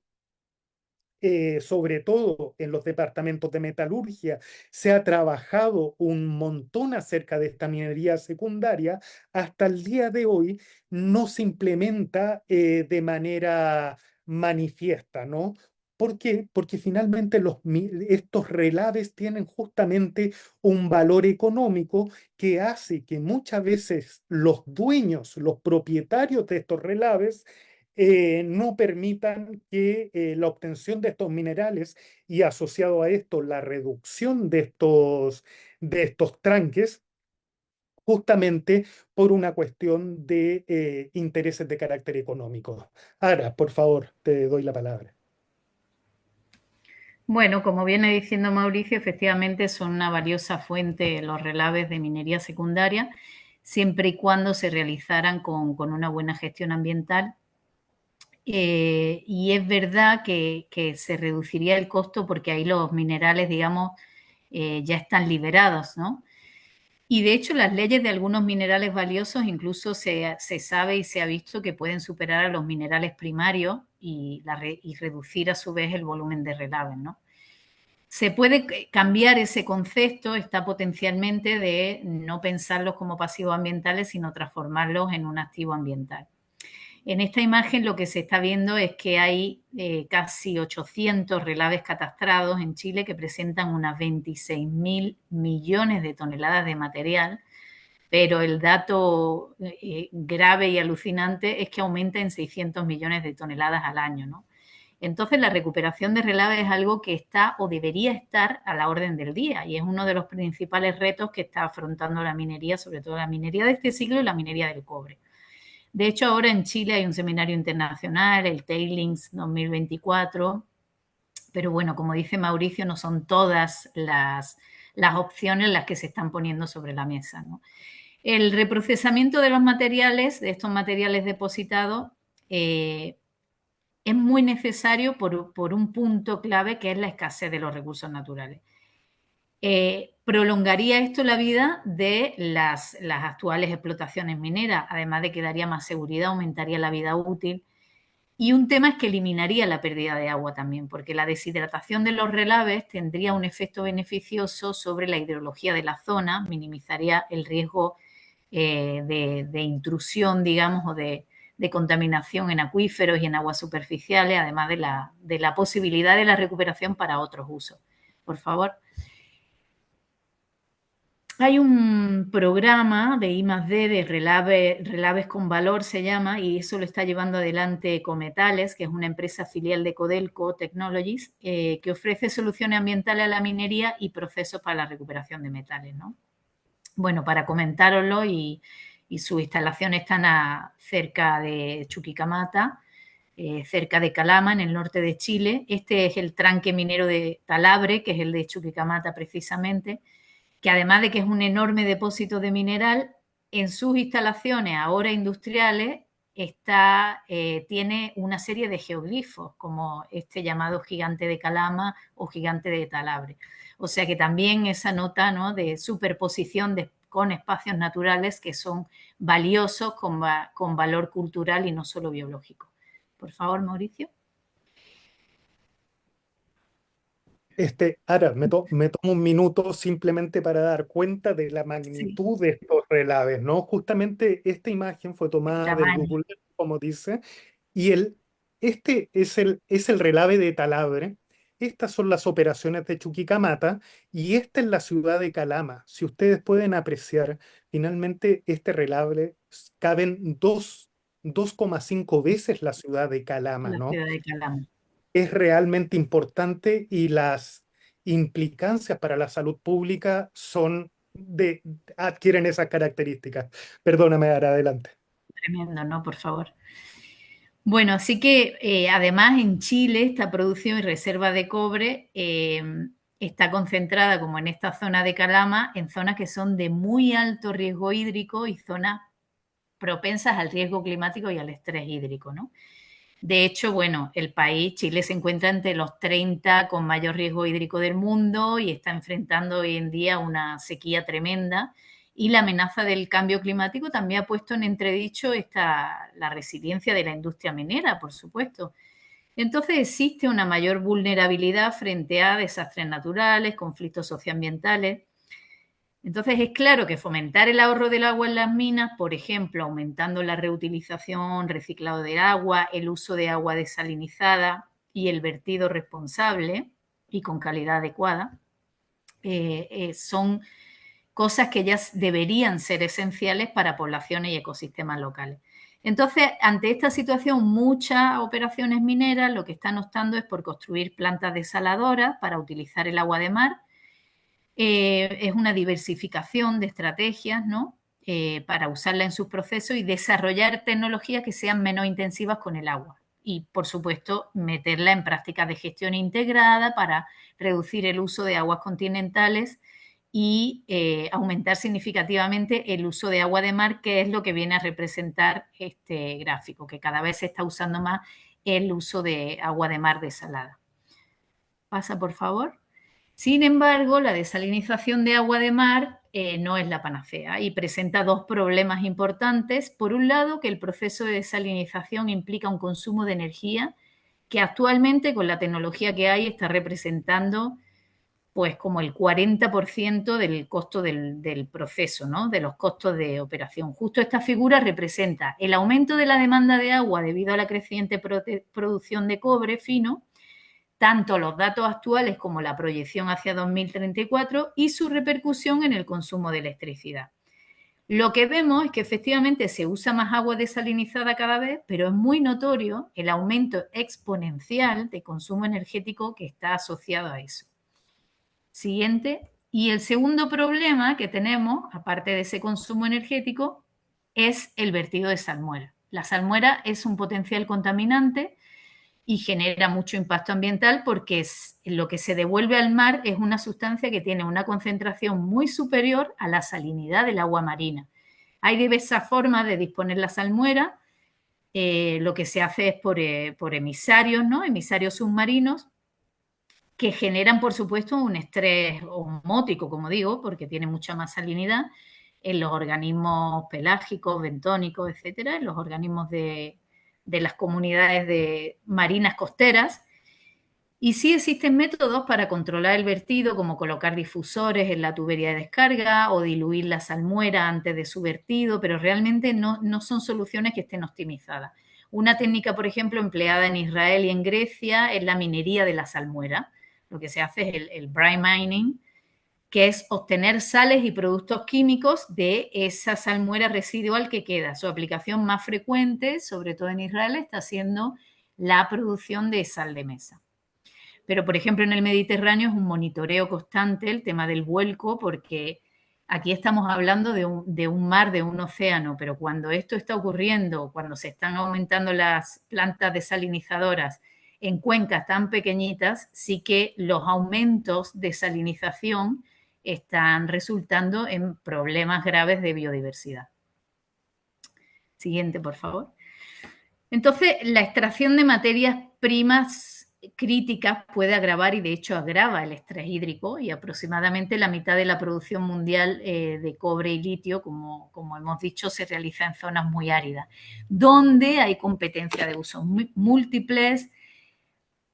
sobre todo en los departamentos de metalurgia, se ha trabajado un montón acerca de esta minería secundaria, hasta el día de hoy no se implementa de manera manifiesta, ¿no? ¿Por qué? Porque finalmente estos relaves tienen justamente un valor económico que hace que muchas veces los dueños, los propietarios de estos relaves, no permitan que la obtención de estos minerales y asociado a esto la reducción de estos tranques, justamente por una cuestión de intereses de carácter económico. Ara, por favor, te doy la palabra. Bueno, como viene diciendo Mauricio, efectivamente son una valiosa fuente los relaves de minería secundaria, siempre y cuando se realizaran con una buena gestión ambiental. Y es verdad que se reduciría el costo porque ahí los minerales, digamos, ya están liberados, ¿no? Y de hecho las leyes de algunos minerales valiosos incluso se sabe y se ha visto que pueden superar a los minerales primarios y reducir a su vez el volumen de relaves, ¿no? Se puede cambiar ese concepto, está potencialmente de no pensarlos como pasivos ambientales, sino transformarlos en un activo ambiental. En esta imagen lo que se está viendo es que hay casi 800 relaves catastrados en Chile que presentan unas 26.000 millones de toneladas de material, pero el dato grave y alucinante es que aumenta en 600 millones de toneladas al año, ¿no? Entonces, la recuperación de relaves es algo que está o debería estar a la orden del día y es uno de los principales retos que está afrontando la minería, sobre todo la minería de este siglo y la minería del cobre. De hecho, ahora en Chile hay un seminario internacional, el Tailings 2024, pero bueno, como dice Mauricio, no son todas las opciones las que se están poniendo sobre la mesa, ¿no? El reprocesamiento de los materiales, de estos materiales depositados, es muy necesario por un punto clave que es la escasez de los recursos naturales. Prolongaría esto la vida de las actuales explotaciones mineras, además de que daría más seguridad, aumentaría la vida útil. Y un tema es que eliminaría la pérdida de agua también, porque la deshidratación de los relaves tendría un efecto beneficioso sobre la hidrología de la zona, minimizaría el riesgo de intrusión, digamos, o de contaminación en acuíferos y en aguas superficiales, además de la posibilidad de la recuperación para otros usos. Por favor. Hay un programa de I+D de relaves con valor, se llama, y eso lo está llevando adelante Cometales, que es una empresa filial de Codelco Technologies, que ofrece soluciones ambientales a la minería y procesos para la recuperación de metales, ¿no? Bueno, para comentároslo, y sus instalaciones están cerca de Chuquicamata, cerca de Calama, en el norte de Chile. Este es el tranque minero de Talabre, que es el de Chuquicamata precisamente, que además de que es un enorme depósito de mineral, en sus instalaciones ahora industriales tiene una serie de geoglifos, como este llamado gigante de Calama o gigante de Talabre. O sea que también esa nota, ¿no?, de superposición con espacios naturales que son valiosos con valor cultural y no solo biológico. Por favor, Mauricio. Ahora, me tomo un minuto simplemente para dar cuenta de la Sí, magnitud de estos relaves, ¿no? Justamente esta imagen fue el tomada del tamaño, Google Earth, como dice, y este es el relave de Talabre. Estas son las operaciones de Chuquicamata y esta es la ciudad de Calama. Si ustedes pueden apreciar, finalmente este relave caben 2,5 veces la ciudad de Calama, la ¿no? ciudad de Calama. Es realmente importante y las implicancias para la salud pública adquieren esas características. Perdóname, ahora adelante. Tremendo, ¿no? Por favor. Bueno, así que además en Chile esta producción y reserva de cobre está concentrada como en esta zona de Calama, en zonas que son de muy alto riesgo hídrico y zonas propensas al riesgo climático y al estrés hídrico, ¿no? De hecho, bueno, el país, Chile, se encuentra entre los 30 con mayor riesgo hídrico del mundo y está enfrentando hoy en día una sequía tremenda. Y la amenaza del cambio climático también ha puesto en entredicho la resiliencia de la industria minera, por supuesto. Entonces existe una mayor vulnerabilidad frente a desastres naturales, conflictos socioambientales. Entonces es claro que fomentar el ahorro del agua en las minas, por ejemplo, aumentando la reutilización, reciclado del agua, el uso de agua desalinizada y el vertido responsable y con calidad adecuada, son cosas que ya deberían ser esenciales para poblaciones y ecosistemas locales. Entonces, ante esta situación, muchas operaciones mineras lo que están optando es por construir plantas desaladoras para utilizar el agua de mar. Es una diversificación de estrategias, ¿no? Para usarla en sus procesos y desarrollar tecnologías que sean menos intensivas con el agua. Y, por supuesto, meterla en prácticas de gestión integrada para reducir el uso de aguas continentales y aumentar significativamente el uso de agua de mar, que es lo que viene a representar este gráfico, que cada vez se está usando más el uso de agua de mar desalada. Pasa, por favor. Sin embargo, la desalinización de agua de mar no es la panacea y presenta dos problemas importantes. Por un lado, que el proceso de desalinización implica un consumo de energía que actualmente con la tecnología que hay está representando pues como el 40% del costo del proceso, ¿no? De los costos de operación. Justo esta figura representa el aumento de la demanda de agua debido a la creciente producción de cobre fino, tanto los datos actuales como la proyección hacia 2034 y su repercusión en el consumo de electricidad. Lo que vemos es que efectivamente se usa más agua desalinizada cada vez, pero es muy notorio el aumento exponencial de consumo energético que está asociado a eso. Siguiente. Y el segundo problema que tenemos, aparte de ese consumo energético, es el vertido de salmuera. La salmuera es un potencial contaminante y genera mucho impacto ambiental porque lo que se devuelve al mar es una sustancia que tiene una concentración muy superior a la salinidad del agua marina. Hay diversas formas de disponer la salmuera. Lo que se hace es por emisarios, ¿no? Emisarios submarinos que generan, por supuesto, un estrés osmótico, como digo, porque tiene mucha más salinidad en los organismos pelágicos, bentónicos, etcétera, en los organismos de las comunidades de marinas costeras. Y sí existen métodos para controlar el vertido, como colocar difusores en la tubería de descarga o diluir la salmuera antes de su vertido, pero realmente no son soluciones que estén optimizadas. Una técnica, por ejemplo, empleada en Israel y en Grecia es la minería de la salmuera. Lo que se hace es el brine mining, que es obtener sales y productos químicos de esa salmuera residual que queda. Su aplicación más frecuente, sobre todo en Israel, está siendo la producción de sal de mesa. Pero, por ejemplo, en el Mediterráneo es un monitoreo constante el tema del vuelco, porque aquí estamos hablando de un mar, de un océano, pero cuando esto está ocurriendo, cuando se están aumentando las plantas desalinizadoras en cuencas tan pequeñitas, sí que los aumentos de salinización están resultando en problemas graves de biodiversidad. Siguiente, por favor. Entonces, la extracción de materias primas críticas puede agravar y de hecho agrava el estrés hídrico y aproximadamente la mitad de la producción mundial de cobre y litio, como hemos dicho, se realiza en zonas muy áridas, donde hay competencia de usos múltiples,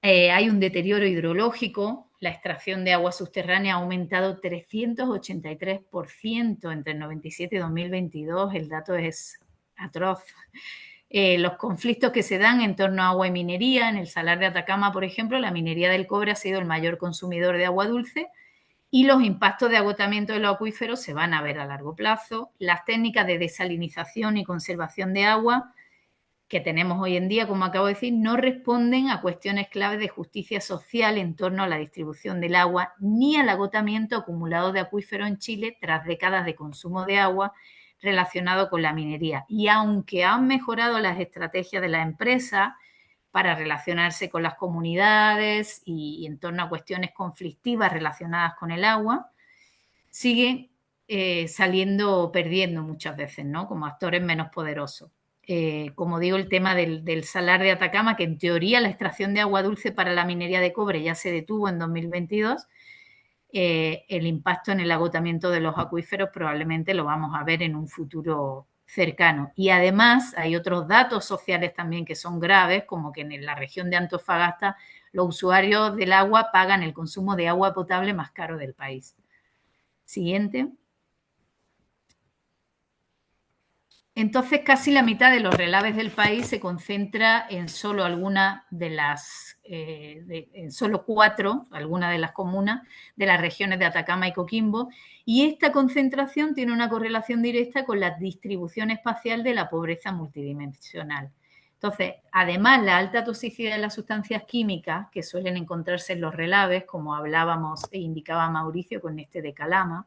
hay un deterioro hidrológico la extracción de agua subterránea ha aumentado 383% entre el 97 y 2022. El dato es atroz. Los conflictos que se dan en torno a agua y minería. En el Salar de Atacama, por ejemplo, la minería del cobre ha sido el mayor consumidor de agua dulce y los impactos de agotamiento de los acuíferos se van a ver a largo plazo. Las técnicas de desalinización y conservación de agua que tenemos hoy en día, como acabo de decir, no responden a cuestiones claves de justicia social en torno a la distribución del agua ni al agotamiento acumulado de acuíferos en Chile tras décadas de consumo de agua relacionado con la minería. Y aunque han mejorado las estrategias de la empresa para relacionarse con las comunidades y en torno a cuestiones conflictivas relacionadas con el agua, siguen perdiendo muchas veces, ¿no? Como actores menos poderosos. Como digo, el tema del Salar de Atacama, que en teoría la extracción de agua dulce para la minería de cobre ya se detuvo en 2022, el impacto en el agotamiento de los acuíferos probablemente lo vamos a ver en un futuro cercano. Y además hay otros datos sociales también que son graves, como que en la región de Antofagasta los usuarios del agua pagan el consumo de agua potable más caro del país. Siguiente. Entonces, casi la mitad de los relaves del país se concentra en solo alguna de las, en solo 4, algunas de las comunas de las regiones de Atacama y Coquimbo, y esta concentración tiene una correlación directa con la distribución espacial de la pobreza multidimensional. Entonces, además, la alta toxicidad de las sustancias químicas que suelen encontrarse en los relaves, como hablábamos e indicaba Mauricio con este de Calama,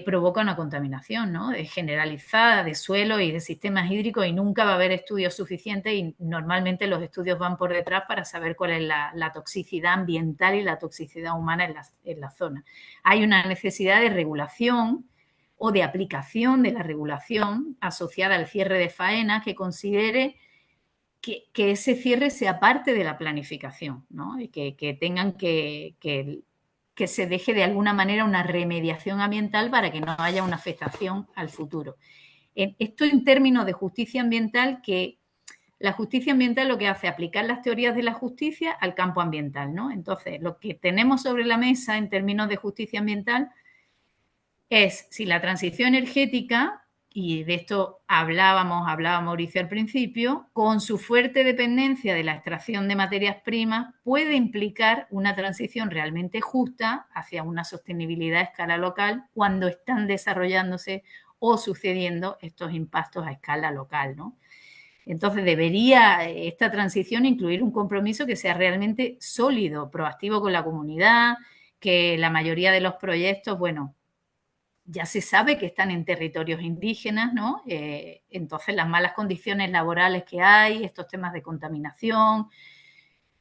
provoca una contaminación, ¿no? Generalizada de suelo y de sistemas hídricos, y nunca va a haber estudios suficientes, y normalmente los estudios van por detrás para saber cuál es la toxicidad ambiental y la toxicidad humana en la zona. Hay una necesidad de regulación o de aplicación de la regulación asociada al cierre de faenas que considere que ese cierre sea parte de la planificación, ¿no? Y que tengan que se deje de alguna manera una remediación ambiental para que no haya una afectación al futuro. Esto en términos de justicia ambiental, que la justicia ambiental lo que hace es aplicar las teorías de la justicia al campo ambiental, ¿no? Entonces, lo que tenemos sobre la mesa en términos de justicia ambiental es si la transición energética, y de esto hablaba Mauricio al principio, con su fuerte dependencia de la extracción de materias primas, puede implicar una transición realmente justa hacia una sostenibilidad a escala local cuando están desarrollándose o sucediendo estos impactos a escala local, ¿no? Entonces, debería esta transición incluir un compromiso que sea realmente sólido, proactivo con la comunidad, que la mayoría de los proyectos, bueno, ya se sabe que están en territorios indígenas, ¿no? Entonces, las malas condiciones laborales que hay, estos temas de contaminación,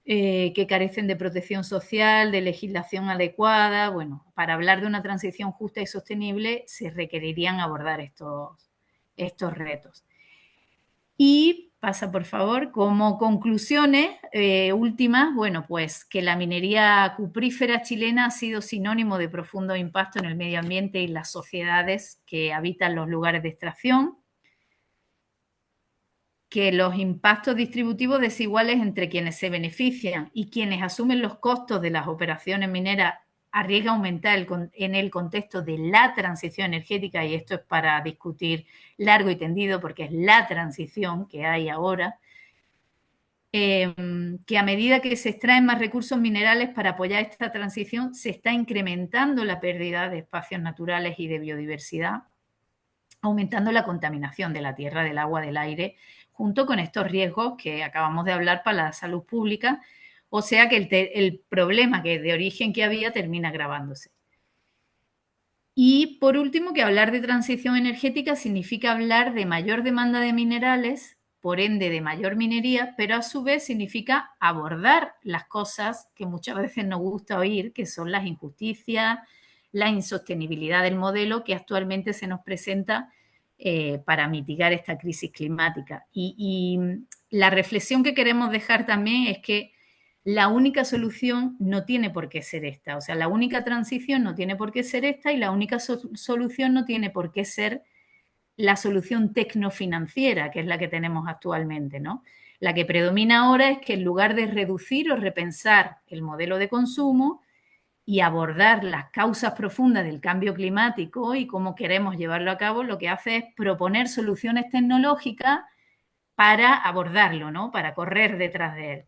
que carecen de protección social, de legislación adecuada, bueno, para hablar de una transición justa y sostenible se requerirían abordar estos retos. Y pasa, por favor, como conclusiones últimas, bueno, pues que la minería cuprífera chilena ha sido sinónimo de profundo impacto en el medio ambiente y las sociedades que habitan los lugares de extracción, que los impactos distributivos desiguales entre quienes se benefician y quienes asumen los costos de las operaciones mineras arriesga a aumentar en el contexto de la transición energética, y esto es para discutir largo y tendido porque es la transición que hay ahora, que a medida que se extraen más recursos minerales para apoyar esta transición, se está incrementando la pérdida de espacios naturales y de biodiversidad, aumentando la contaminación de la tierra, del agua, del aire, junto con estos riesgos que acabamos de hablar para la salud pública. O sea que el problema que de origen que había termina agravándose. Y por último, que hablar de transición energética significa hablar de mayor demanda de minerales, por ende de mayor minería, pero a su vez significa abordar las cosas que muchas veces nos gusta oír, que son las injusticias, la insostenibilidad del modelo que actualmente se nos presenta para mitigar esta crisis climática. Y la reflexión que queremos dejar también es que la única solución no tiene por qué ser esta, o sea, la única transición no tiene por qué ser esta, y la única solución no tiene por qué ser la solución tecnofinanciera, que es la que tenemos actualmente, ¿no? La que predomina ahora es que en lugar de reducir o repensar el modelo de consumo y abordar las causas profundas del cambio climático y cómo queremos llevarlo a cabo, lo que hace es proponer soluciones tecnológicas para abordarlo, ¿no? Para correr detrás de él.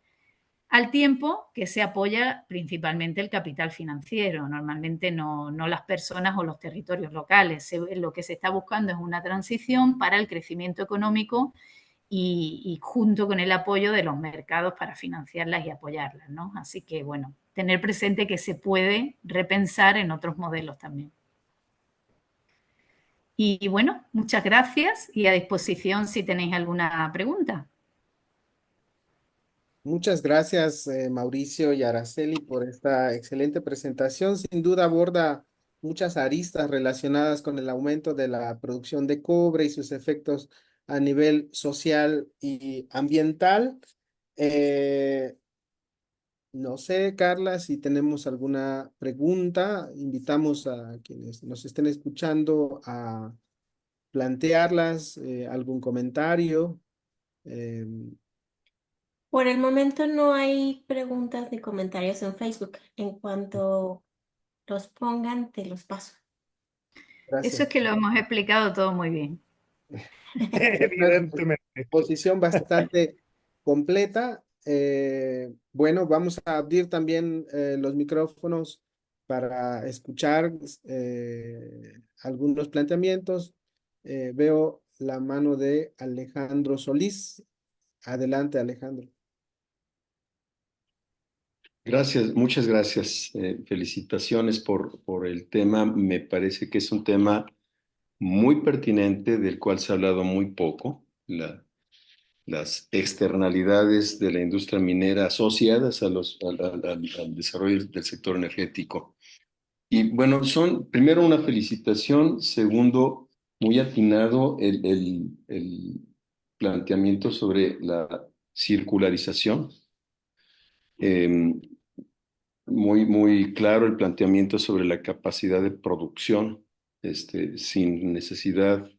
Al tiempo que se apoya principalmente el capital financiero, normalmente no las personas o los territorios locales. Lo que se está buscando es una transición para el crecimiento económico y junto con el apoyo de los mercados para financiarlas y apoyarlas, ¿no? Así que, bueno, tener presente que se puede repensar en otros modelos también. Y bueno, muchas gracias y a disposición si tenéis alguna pregunta. Muchas gracias, Mauricio y Araceli, por esta excelente presentación. Sin duda aborda muchas aristas relacionadas con el aumento de la producción de cobre y sus efectos a nivel social y ambiental. Eh, no sé, Carla, si tenemos alguna pregunta, invitamos a quienes nos estén escuchando a plantearlas, algún comentario. em, Por el momento no hay preguntas ni comentarios en Facebook. En cuanto los pongan, te los paso. Eso es Gracias. que lo hemos explicado todo muy bien. Una Evidentemente. exposición bastante completa. Bueno, vamos a abrir también los micrófonos para escuchar algunos planteamientos. Veo la mano de Alejandro Solís. Adelante, Alejandro. Gracias, muchas gracias. Felicitaciones por el tema. Me parece que es un tema muy pertinente del cual se ha hablado muy poco. Las externalidades de la industria minera asociadas al desarrollo del sector energético. Y bueno, primero una felicitación, segundo, muy atinado el planteamiento sobre la circularización. Em, muy claro el planteamiento sobre la capacidad de producción, sin necesidad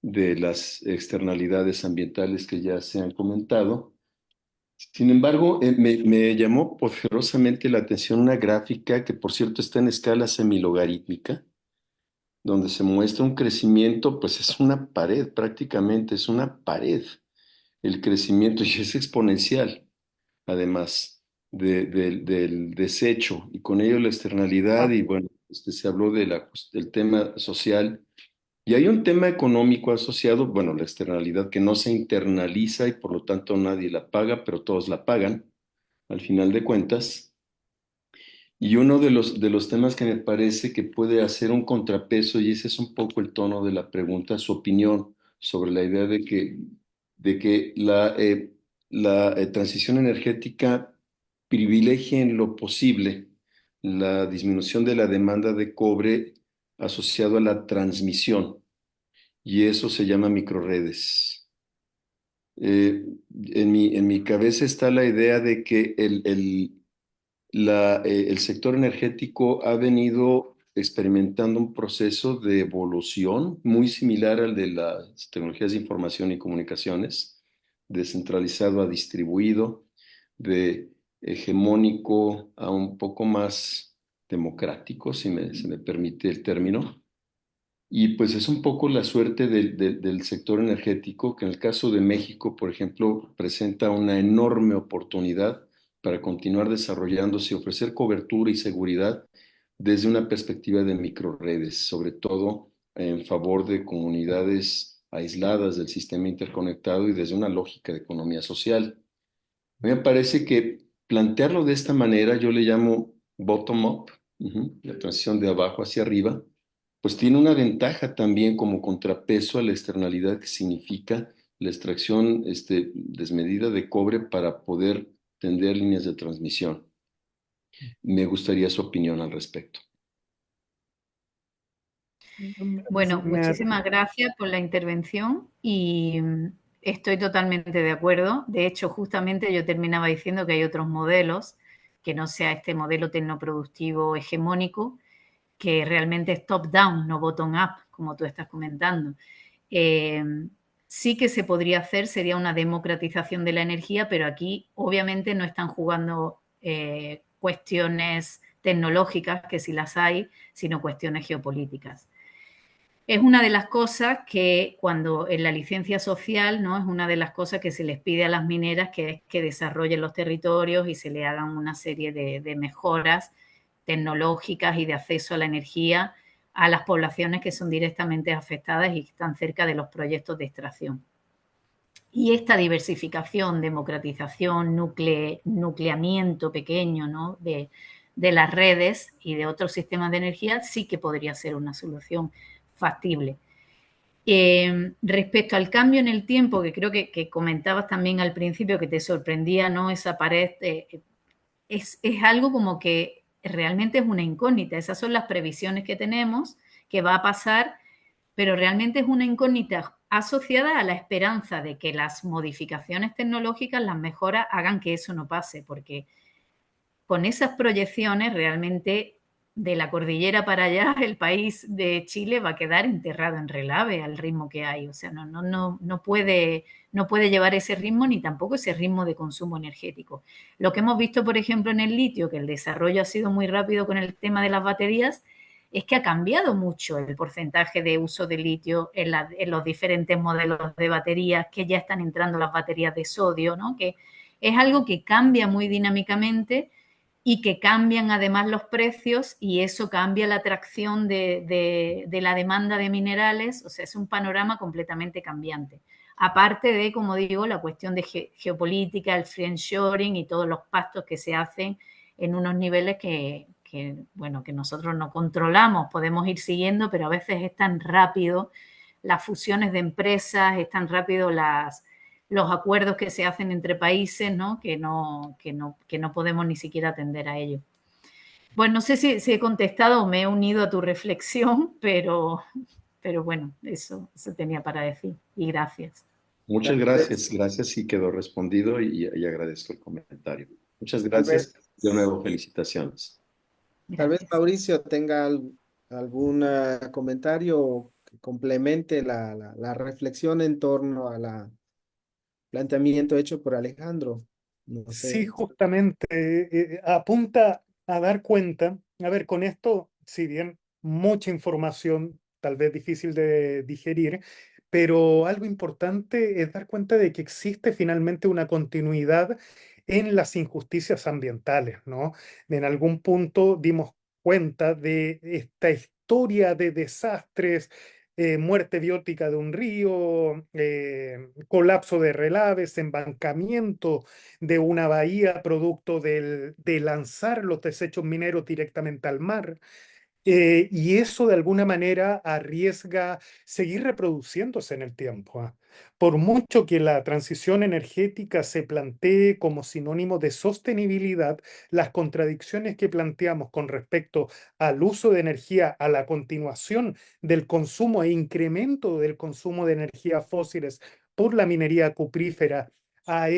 de las externalidades ambientales que ya se han comentado. Sin embargo, me llamó poderosamente la atención una gráfica que, por cierto, está en escala semilogarítmica, donde se muestra un crecimiento, pues es una pared, prácticamente es una pared el crecimiento y es exponencial además del desecho y con ello la externalidad y bueno, se habló del tema social y hay un tema económico asociado, bueno, la externalidad que no se internaliza y por lo tanto nadie la paga, pero todos la pagan al final de cuentas. Y uno de los temas que me parece que puede hacer un contrapeso, y ese es un poco el tono de la pregunta, su opinión sobre la idea de que la transición energética privilegie en lo posible la disminución de la demanda de cobre asociado a la transmisión, y eso se llama microredes. Eh, en mi cabeza está la idea de que el sector energético ha venido experimentando un proceso de evolución muy similar al de las tecnologías de información y comunicaciones, descentralizado a distribuido, de hegemónico a un poco más democrático, si se me permite el término. Y pues es un poco la suerte del sector energético, que en el caso de México, por ejemplo, presenta una enorme oportunidad para continuar desarrollándose y ofrecer cobertura y seguridad desde una perspectiva de microredes, sobre todo en favor de comunidades aisladas del sistema interconectado y desde una lógica de economía social. A mí me parece que plantearlo de esta manera, yo le llamo bottom-up, la transición de abajo hacia arriba, pues tiene una ventaja también como contrapeso a la externalidad que significa la extracción desmedida de cobre para poder tender líneas de transmisión. Me gustaría su opinión al respecto. Bueno, Me- muchísimas gracias por la intervención y estoy totalmente de acuerdo. De hecho, justamente yo terminaba diciendo que hay otros modelos, que no sea este modelo tecnoproductivo hegemónico, que realmente es top-down, no bottom-up, como tú estás comentando. Eh, sí que se podría hacer, sería una democratización de la energía, pero aquí obviamente no están jugando cuestiones tecnológicas, que sí las hay, sino cuestiones geopolíticas. Es una de las cosas que cuando en la licencia social, ¿no? Es una de las cosas que se les pide a las mineras, que es que desarrollen los territorios y se le hagan una serie de mejoras tecnológicas y de acceso a la energía a las poblaciones que son directamente afectadas y que están cerca de los proyectos de extracción. Y esta diversificación, democratización, nucleamiento pequeño, ¿no? de las redes y de otros sistemas de energía sí que podría ser una solución factible. Respecto al cambio en el tiempo, que creo que comentabas también al principio que te sorprendía, ¿no? Esa pared, es algo como que realmente es una incógnita. Esas son las previsiones que tenemos, que va a pasar, pero realmente es una incógnita asociada a la esperanza de que las modificaciones tecnológicas, las mejoras, hagan que eso no pase, porque con esas proyecciones realmente de la cordillera para allá el país de Chile va a quedar enterrado en relave al ritmo que hay. O sea, no puede llevar ese ritmo ni tampoco ese ritmo de consumo energético. Lo que hemos visto, por ejemplo, en el litio, que el desarrollo ha sido muy rápido con el tema de las baterías, es que ha cambiado mucho el porcentaje de uso de litio en los diferentes modelos de baterías, que ya están entrando las baterías de sodio, ¿no? Que es algo que cambia muy dinámicamente y que cambian además los precios y eso cambia la atracción de la demanda de minerales, o sea, es un panorama completamente cambiante. Aparte de, como digo, la cuestión de geopolítica, el friendshoring y todos los pactos que se hacen en unos niveles bueno, que nosotros no controlamos, podemos ir siguiendo, pero a veces es tan rápido las fusiones de empresas, es tan rápido los acuerdos que se hacen entre países, ¿no? Que no podemos ni siquiera atender a ello. Pues no sé si he contestado o me he unido a tu reflexión, pero bueno, eso tenía para decir. Y gracias. Muchas gracias, gracias y quedó respondido y agradezco el comentario. Muchas Tal gracias. vez, De nuevo, felicitaciones. tal vez Gracias. Mauricio tenga algún comentario que complemente la reflexión en torno a la planteamiento hecho por Alejandro. No Sí, sé. justamente apunta a dar cuenta, a ver, con esto, si bien mucha información, tal vez difícil de digerir, pero algo importante es dar cuenta de que existe finalmente una continuidad en las injusticias ambientales, ¿no? En algún punto dimos cuenta de esta historia de desastres, muerte biótica de un río, colapso de relaves, embancamiento de una bahía producto de lanzar los desechos mineros directamente al mar. Y eso de alguna manera arriesga seguir reproduciéndose en el tiempo. Por mucho que la transición energética se plantee como sinónimo de sostenibilidad, las contradicciones que planteamos con respecto al uso de energía, a la continuación del consumo e incremento del consumo de energías fósiles por la minería cuprífera, a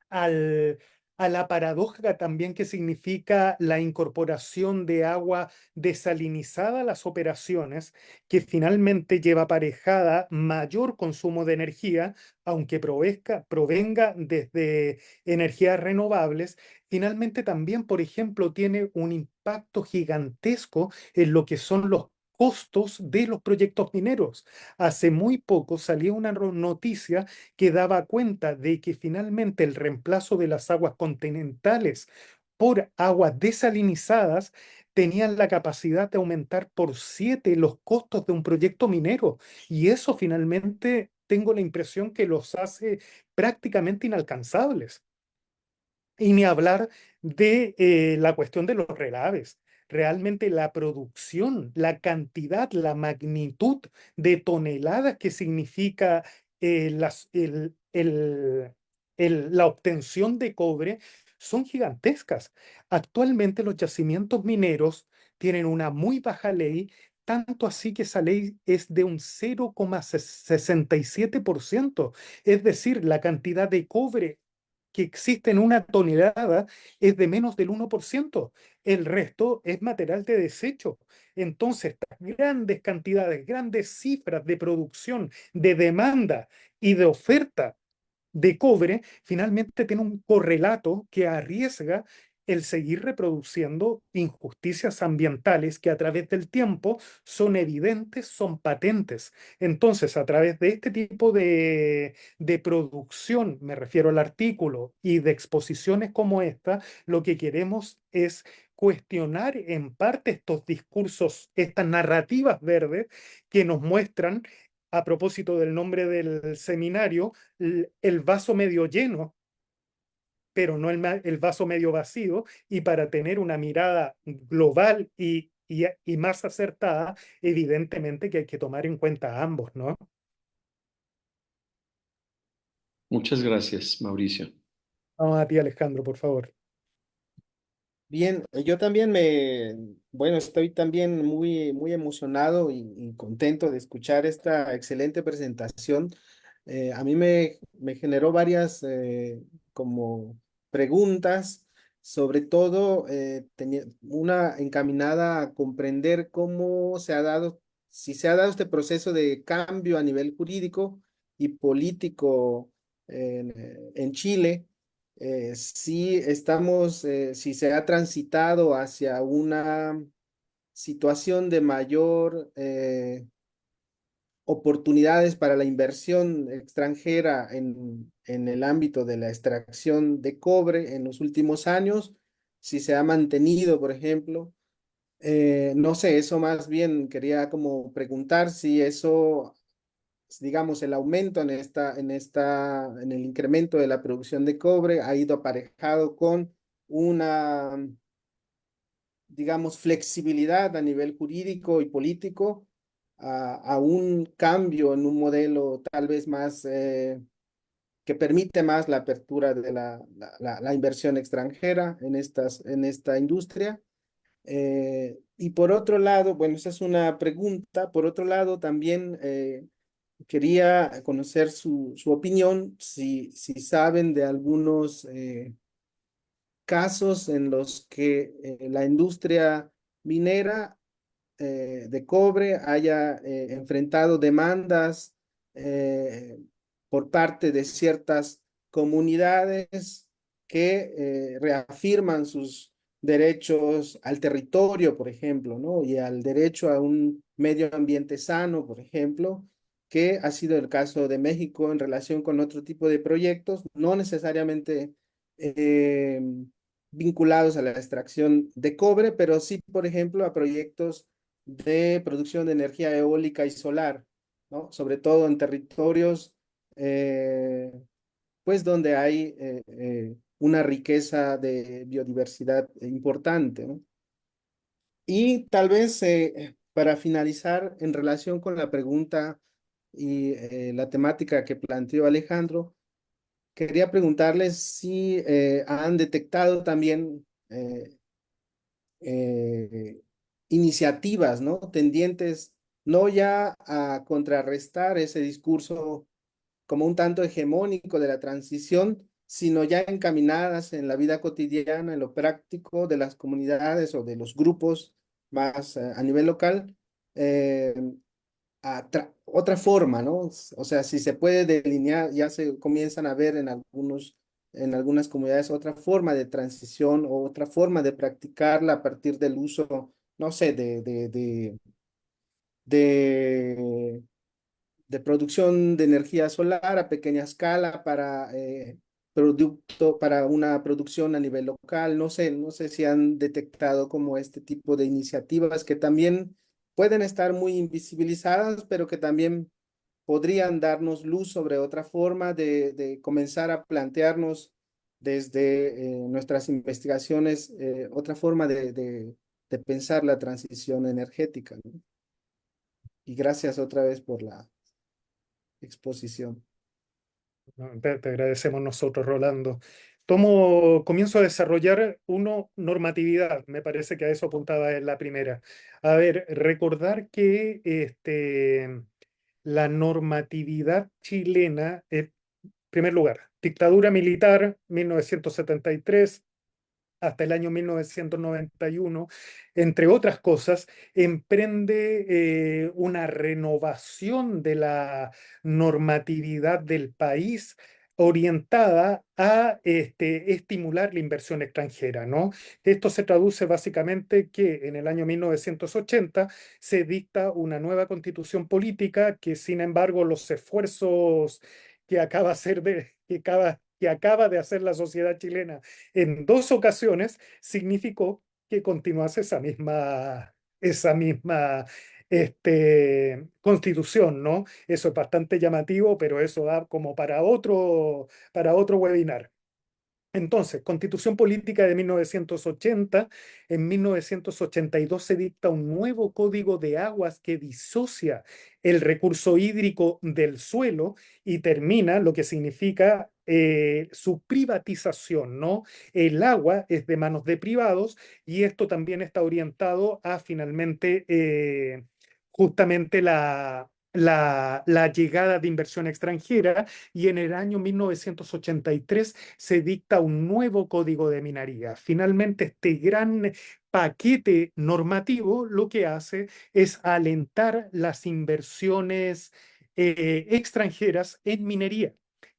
al, a la paradoja también que significa la incorporación de agua desalinizada a las operaciones, que finalmente lleva aparejada mayor consumo de energía, aunque provenga desde energías renovables, finalmente también, por ejemplo, tiene un impacto gigantesco en lo que son los costos de los proyectos mineros. Hace muy poco salió una noticia que daba cuenta de que finalmente el reemplazo de las aguas continentales por aguas desalinizadas tenían la capacidad de aumentar por 7 los costos de un proyecto minero. Y eso finalmente tengo la impresión que los hace prácticamente inalcanzables. Y ni hablar de la cuestión de los relaves. Realmente la producción, la cantidad, la magnitud de toneladas que significa la obtención de cobre son gigantescas. Actualmente los yacimientos mineros tienen una muy baja ley, tanto así que esa ley es de un 0,67%. Es decir, la cantidad de cobre que existe en una tonelada es de menos del 1%. El resto es material de desecho. Entonces, estas grandes cantidades, grandes cifras de producción, de demanda y de oferta de cobre, finalmente tiene un correlato que arriesga el seguir reproduciendo injusticias ambientales que a través del tiempo son evidentes, son patentes. Entonces, a través de este tipo de producción, me refiero al artículo, y de exposiciones como esta, lo que queremos es cuestionar en parte estos discursos, estas narrativas verdes que nos muestran, a propósito del nombre del seminario, el vaso medio lleno, pero no el vaso medio vacío, y para tener una mirada global y más acertada, evidentemente que hay que tomar en cuenta a ambos, ¿no? Muchas gracias, Mauricio. Vamos a ti, Alejandro, por favor. Bien, yo también bueno, estoy también muy emocionado y contento de escuchar esta excelente presentación. A mí me generó varias como preguntas, sobre todo tenía una encaminada a comprender cómo se ha dado, si se ha dado este proceso de cambio a nivel jurídico y político en Chile, si estamos, si se ha transitado hacia una situación de mayor oportunidades para la inversión extranjera en el ámbito de la extracción de cobre en los últimos años, si se ha mantenido, por ejemplo. No sé, eso más bien quería como preguntar si eso, digamos, el aumento en el incremento de la producción de cobre ha ido aparejado con una, digamos, flexibilidad a nivel jurídico y político, a un cambio en un modelo tal vez más, que permite más la apertura de la inversión extranjera en esta industria. Y por otro lado, bueno, esa es una pregunta. Por otro lado, también quería conocer su opinión, si saben de algunos casos en los que la industria minera de cobre haya enfrentado demandas eh, por parte de ciertas comunidades que reafirman sus derechos al territorio, por ejemplo, ¿no? Y al derecho a un medio ambiente sano, por ejemplo, que ha sido el caso de México en relación con otro tipo de proyectos, no necesariamente eh, vinculados a la extracción de cobre, pero sí, por ejemplo, a proyectos de producción de energía eólica y solar, ¿no? Sobre todo en territorios, pues donde hay una riqueza de biodiversidad importante, ¿no? Y tal vez para finalizar, en relación con la pregunta y la temática que planteó Alejandro, quería preguntarles si han detectado también iniciativas, ¿no? Tendientes no ya a contrarrestar ese discurso como un tanto hegemónico de la transición, sino ya encaminadas en la vida cotidiana, en lo práctico de las comunidades o de los grupos más a nivel local, eh, otra forma, ¿no? O sea, si se puede delinear, ya se comienzan a ver en algunas comunidades otra forma de transición o otra forma de practicarla a partir del uso, no sé, de, de producción de energía solar a pequeña escala para para una producción a nivel local. No sé si han detectado como este tipo de iniciativas que también pueden estar muy invisibilizadas, pero que también podrían darnos luz sobre otra forma de comenzar a plantearnos desde nuestras investigaciones otra forma de pensar la transición energética, ¿no? Y gracias otra vez por la exposición. No, te agradecemos nosotros, Rolando. Comienzo a desarrollar normatividad, me parece que a eso apuntaba en la primera. A ver, recordar que la normatividad chilena primer lugar, dictadura militar, 1973 hasta el año 1991, entre otras cosas, emprende una renovación de la normatividad del país orientada a estimular la inversión extranjera, ¿no? Esto se traduce básicamente que en el año 1980 se dicta una nueva constitución política que, sin embargo, los esfuerzos que que acaba de hacer la sociedad chilena en dos ocasiones significó que continuase esa misma constitución, ¿no? Eso es bastante llamativo, pero eso da como para otro webinar. Entonces, Constitución Política de 1980, en 1982 se dicta un nuevo Código de Aguas que disocia el recurso hídrico del suelo y termina lo que significa su privatización, ¿no? El agua es de manos de privados y esto también está orientado a finalmente justamente la llegada de inversión extranjera, y en el año 1983 se dicta un nuevo código de minería. Finalmente, este gran paquete normativo lo que hace es alentar las inversiones extranjeras en minería.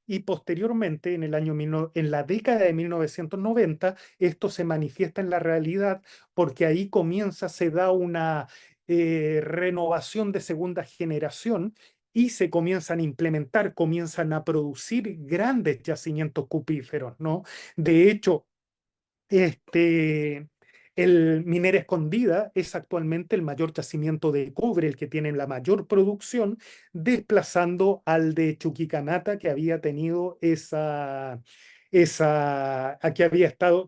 Y posteriormente, en la década de 1990, esto se manifiesta en la realidad porque ahí se da una renovación de segunda generación y se comienzan a implementar, comienzan a producir grandes yacimientos cupríferos, ¿no? De hecho, el Minera Escondida es actualmente el mayor yacimiento de cobre, el que tiene la mayor producción, desplazando al de Chuquicamata, que había tenido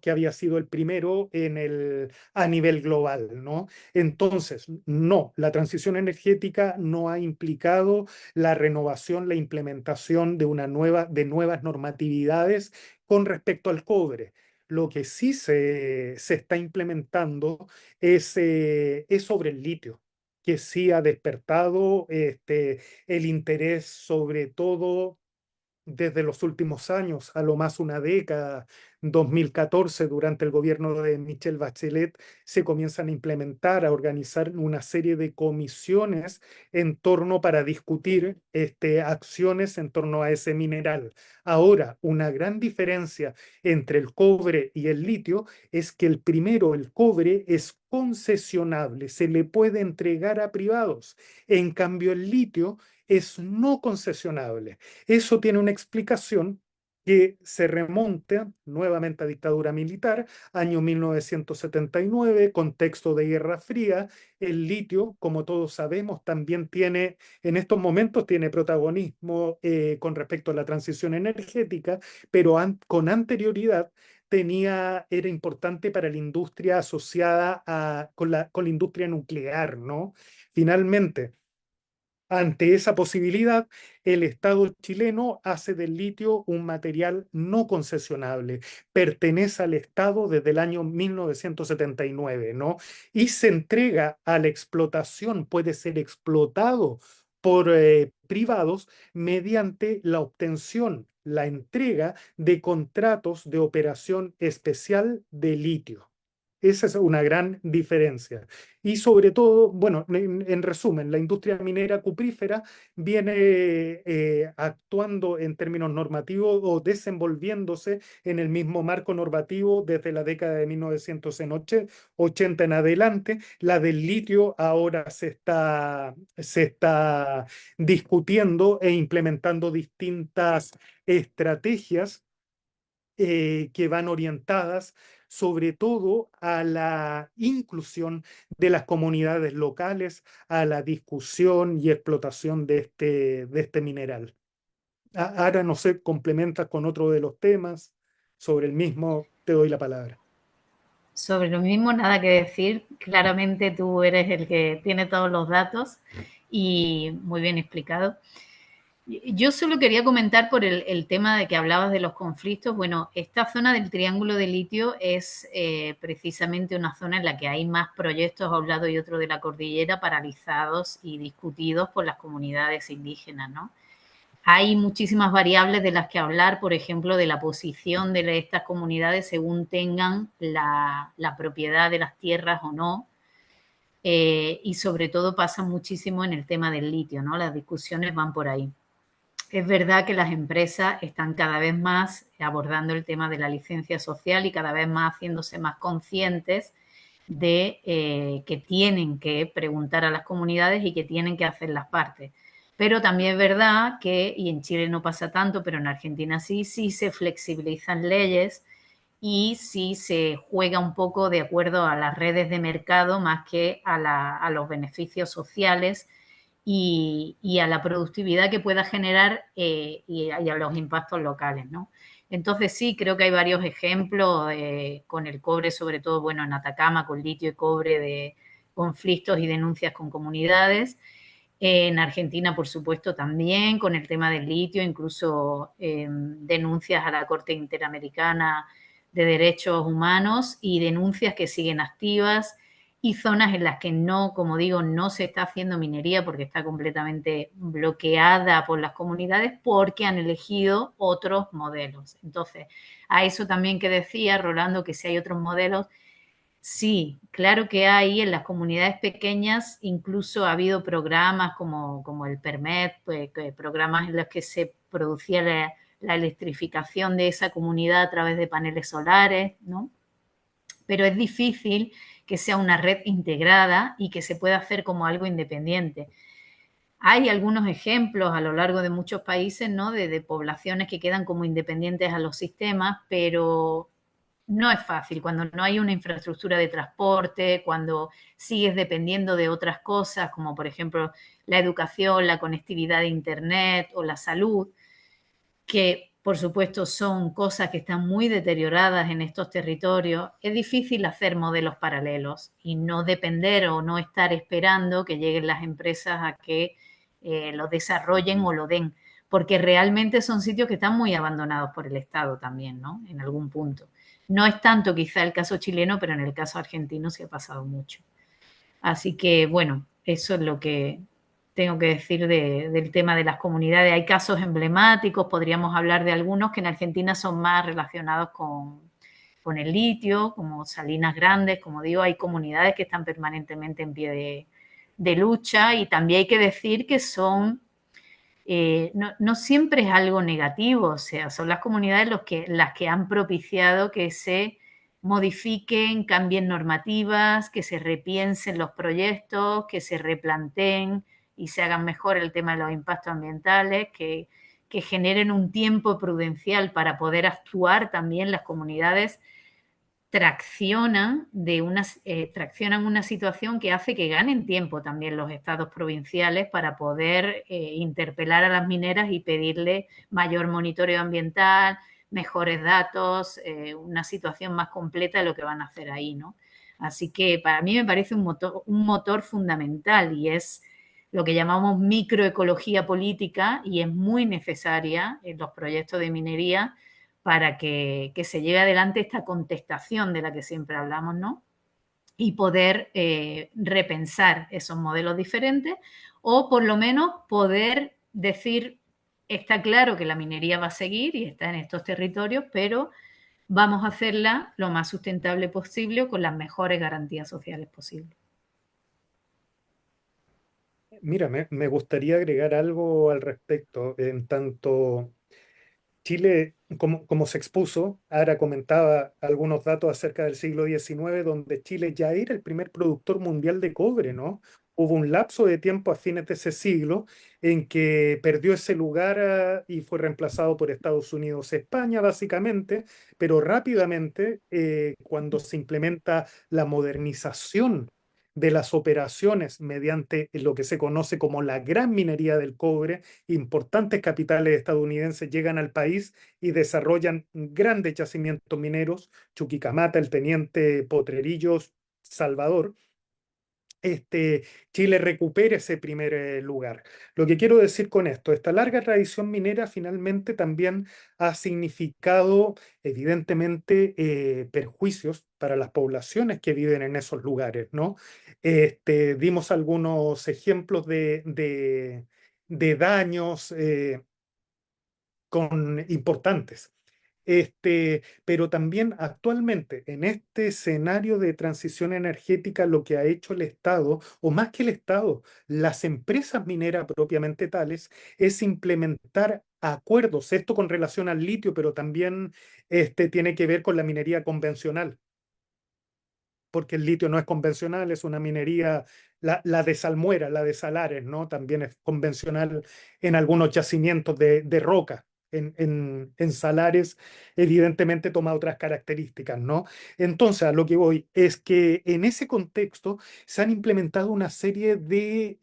que había sido el primero a nivel global, ¿no? Entonces, no, la transición energética no ha implicado la renovación, la implementación de nuevas normatividades con respecto al cobre. Lo que sí se está implementando es sobre el litio, que sí ha despertado el interés, sobre todo desde los últimos años, a lo más una década. 2014, durante el gobierno de Michelle Bachelet, se comienzan a implementar, a organizar una serie de comisiones para discutir acciones en torno a ese mineral. Ahora, una gran diferencia entre el cobre y el litio es que el primero, el cobre, es concesionable, se le puede entregar a privados. En cambio, el litio es no concesionable. Eso tiene una explicación que se remonta nuevamente a dictadura militar, año 1979, contexto de Guerra Fría. El litio, como todos sabemos, también en estos momentos tiene protagonismo con respecto a la transición energética, pero con anterioridad era importante para la industria asociada con la industria nuclear, ¿no? Finalmente, ante esa posibilidad, el Estado chileno hace del litio un material no concesionable. Pertenece al Estado desde el año 1979, ¿no? Y se entrega a la explotación, puede ser explotado por privados mediante la obtención, la entrega de contratos de operación especial de litio. Esa es una gran diferencia. Y sobre todo, bueno, en resumen, la industria minera cuprífera viene actuando en términos normativos o desenvolviéndose en el mismo marco normativo desde la década de 1980 en adelante. La del litio ahora se está discutiendo e implementando distintas estrategias que van orientadas sobre todo a la inclusión de las comunidades locales, a la discusión y explotación de este mineral. Ahora, no sé, complementas con otro de los temas. Sobre el mismo, te doy la palabra. Sobre lo mismo, nada que decir. Claramente tú eres el que tiene todos los datos y muy bien explicado. Yo solo quería comentar por el tema de que hablabas de los conflictos. Bueno, esta zona del Triángulo de Litio es precisamente una zona en la que hay más proyectos a un lado y otro de la cordillera paralizados y discutidos por las comunidades indígenas, ¿no? hay muchísimas variables de las que hablar, por ejemplo, de la posición de estas comunidades según tengan la propiedad de las tierras o no. Y sobre todo pasa muchísimo en el tema del litio, ¿no? Las discusiones van por ahí. Es verdad que las empresas están cada vez más abordando el tema de la licencia social y cada vez más haciéndose más conscientes de que tienen que preguntar a las comunidades y que tienen que hacer las partes. Pero también es verdad que, y en Chile no pasa tanto, pero en Argentina sí, sí se flexibilizan leyes y sí se juega un poco de acuerdo a las redes de mercado más que a los beneficios sociales y a la productividad que pueda generar y a los impactos locales, ¿no? Entonces sí, creo que hay varios ejemplos con el cobre, sobre todo, bueno, en Atacama, con litio y cobre, de conflictos y denuncias con comunidades. En Argentina, por supuesto, también con el tema del litio, incluso denuncias a la Corte Interamericana de Derechos Humanos y denuncias que siguen activas y zonas en las que no, como digo, no se está haciendo minería porque está completamente bloqueada por las comunidades porque han elegido otros modelos. Entonces, a eso también que decía Rolando, que si hay otros modelos, sí, claro que hay en las comunidades pequeñas, incluso ha habido programas como el PERMET, pues, programas en los que se producía la electrificación de esa comunidad a través de paneles solares, ¿no? Pero es difícil que sea una red integrada y que se pueda hacer como algo independiente. Hay algunos ejemplos a lo largo de muchos países, ¿no? De poblaciones que quedan como independientes a los sistemas, pero no es fácil cuando no hay una infraestructura de transporte, cuando sigues dependiendo de otras cosas, como por ejemplo la educación, la conectividad de Internet o la salud, que por supuesto son cosas que están muy deterioradas en estos territorios. Es difícil hacer modelos paralelos y no depender o no estar esperando que lleguen las empresas a que lo desarrollen o lo den, porque realmente son sitios que están muy abandonados por el Estado también, ¿no? En algún punto. No es tanto quizá el caso chileno, pero en el caso argentino se ha pasado mucho. Así que, bueno, eso es lo que tengo que decir del tema de las comunidades. Hay casos emblemáticos, podríamos hablar de algunos que en Argentina son más relacionados con el litio, como Salinas Grandes, como digo, hay comunidades que están permanentemente en pie de lucha y también hay que decir que son no siempre es algo negativo, o sea, son las comunidades las que han propiciado que se modifiquen, cambien normativas, que se repiensen los proyectos, que se replanteen y se hagan mejor el tema de los impactos ambientales, que generen un tiempo prudencial para poder actuar también las comunidades traccionan una situación que hace que ganen tiempo también los estados provinciales para poder interpelar a las mineras y pedirle mayor monitoreo ambiental, mejores datos, una situación más completa de lo que van a hacer ahí, ¿no? Así que para mí me parece un motor fundamental y es lo que llamamos microecología política y es muy necesaria en los proyectos de minería para que se lleve adelante esta contestación de la que siempre hablamos, ¿no? Y poder repensar esos modelos diferentes o por lo menos poder decir, está claro que la minería va a seguir y está en estos territorios, pero vamos a hacerla lo más sustentable posible con las mejores garantías sociales posibles. Mira, me gustaría agregar algo al respecto. En tanto, Chile, como se expuso, Ara comentaba algunos datos acerca del siglo XIX, donde Chile ya era el primer productor mundial de cobre, ¿no? Hubo un lapso de tiempo a fines de ese siglo en que perdió ese lugar y fue reemplazado por Estados Unidos, España, básicamente, pero rápidamente, cuando se implementa la modernización de las operaciones mediante lo que se conoce como la gran minería del cobre, importantes capitales estadounidenses llegan al país y desarrollan grandes yacimientos mineros, Chuquicamata, el Teniente Potrerillos, Salvador. Chile recupera ese primer lugar. Lo que quiero decir con esto, esta larga tradición minera finalmente también ha significado, evidentemente, perjuicios para las poblaciones que viven en esos lugares, ¿no? Dimos algunos ejemplos de daños. importantes. Pero también actualmente en este escenario de transición energética lo que ha hecho el Estado, o más que el Estado, las empresas mineras propiamente tales, es implementar acuerdos, esto con relación al litio, pero también tiene que ver con la minería convencional, porque el litio no es convencional, es una minería, la de salmuera, la de salares, ¿no? También es convencional en algunos yacimientos de roca. En salares, evidentemente toma otras características, ¿no? Entonces, a lo que voy es que en ese contexto se han implementado una serie de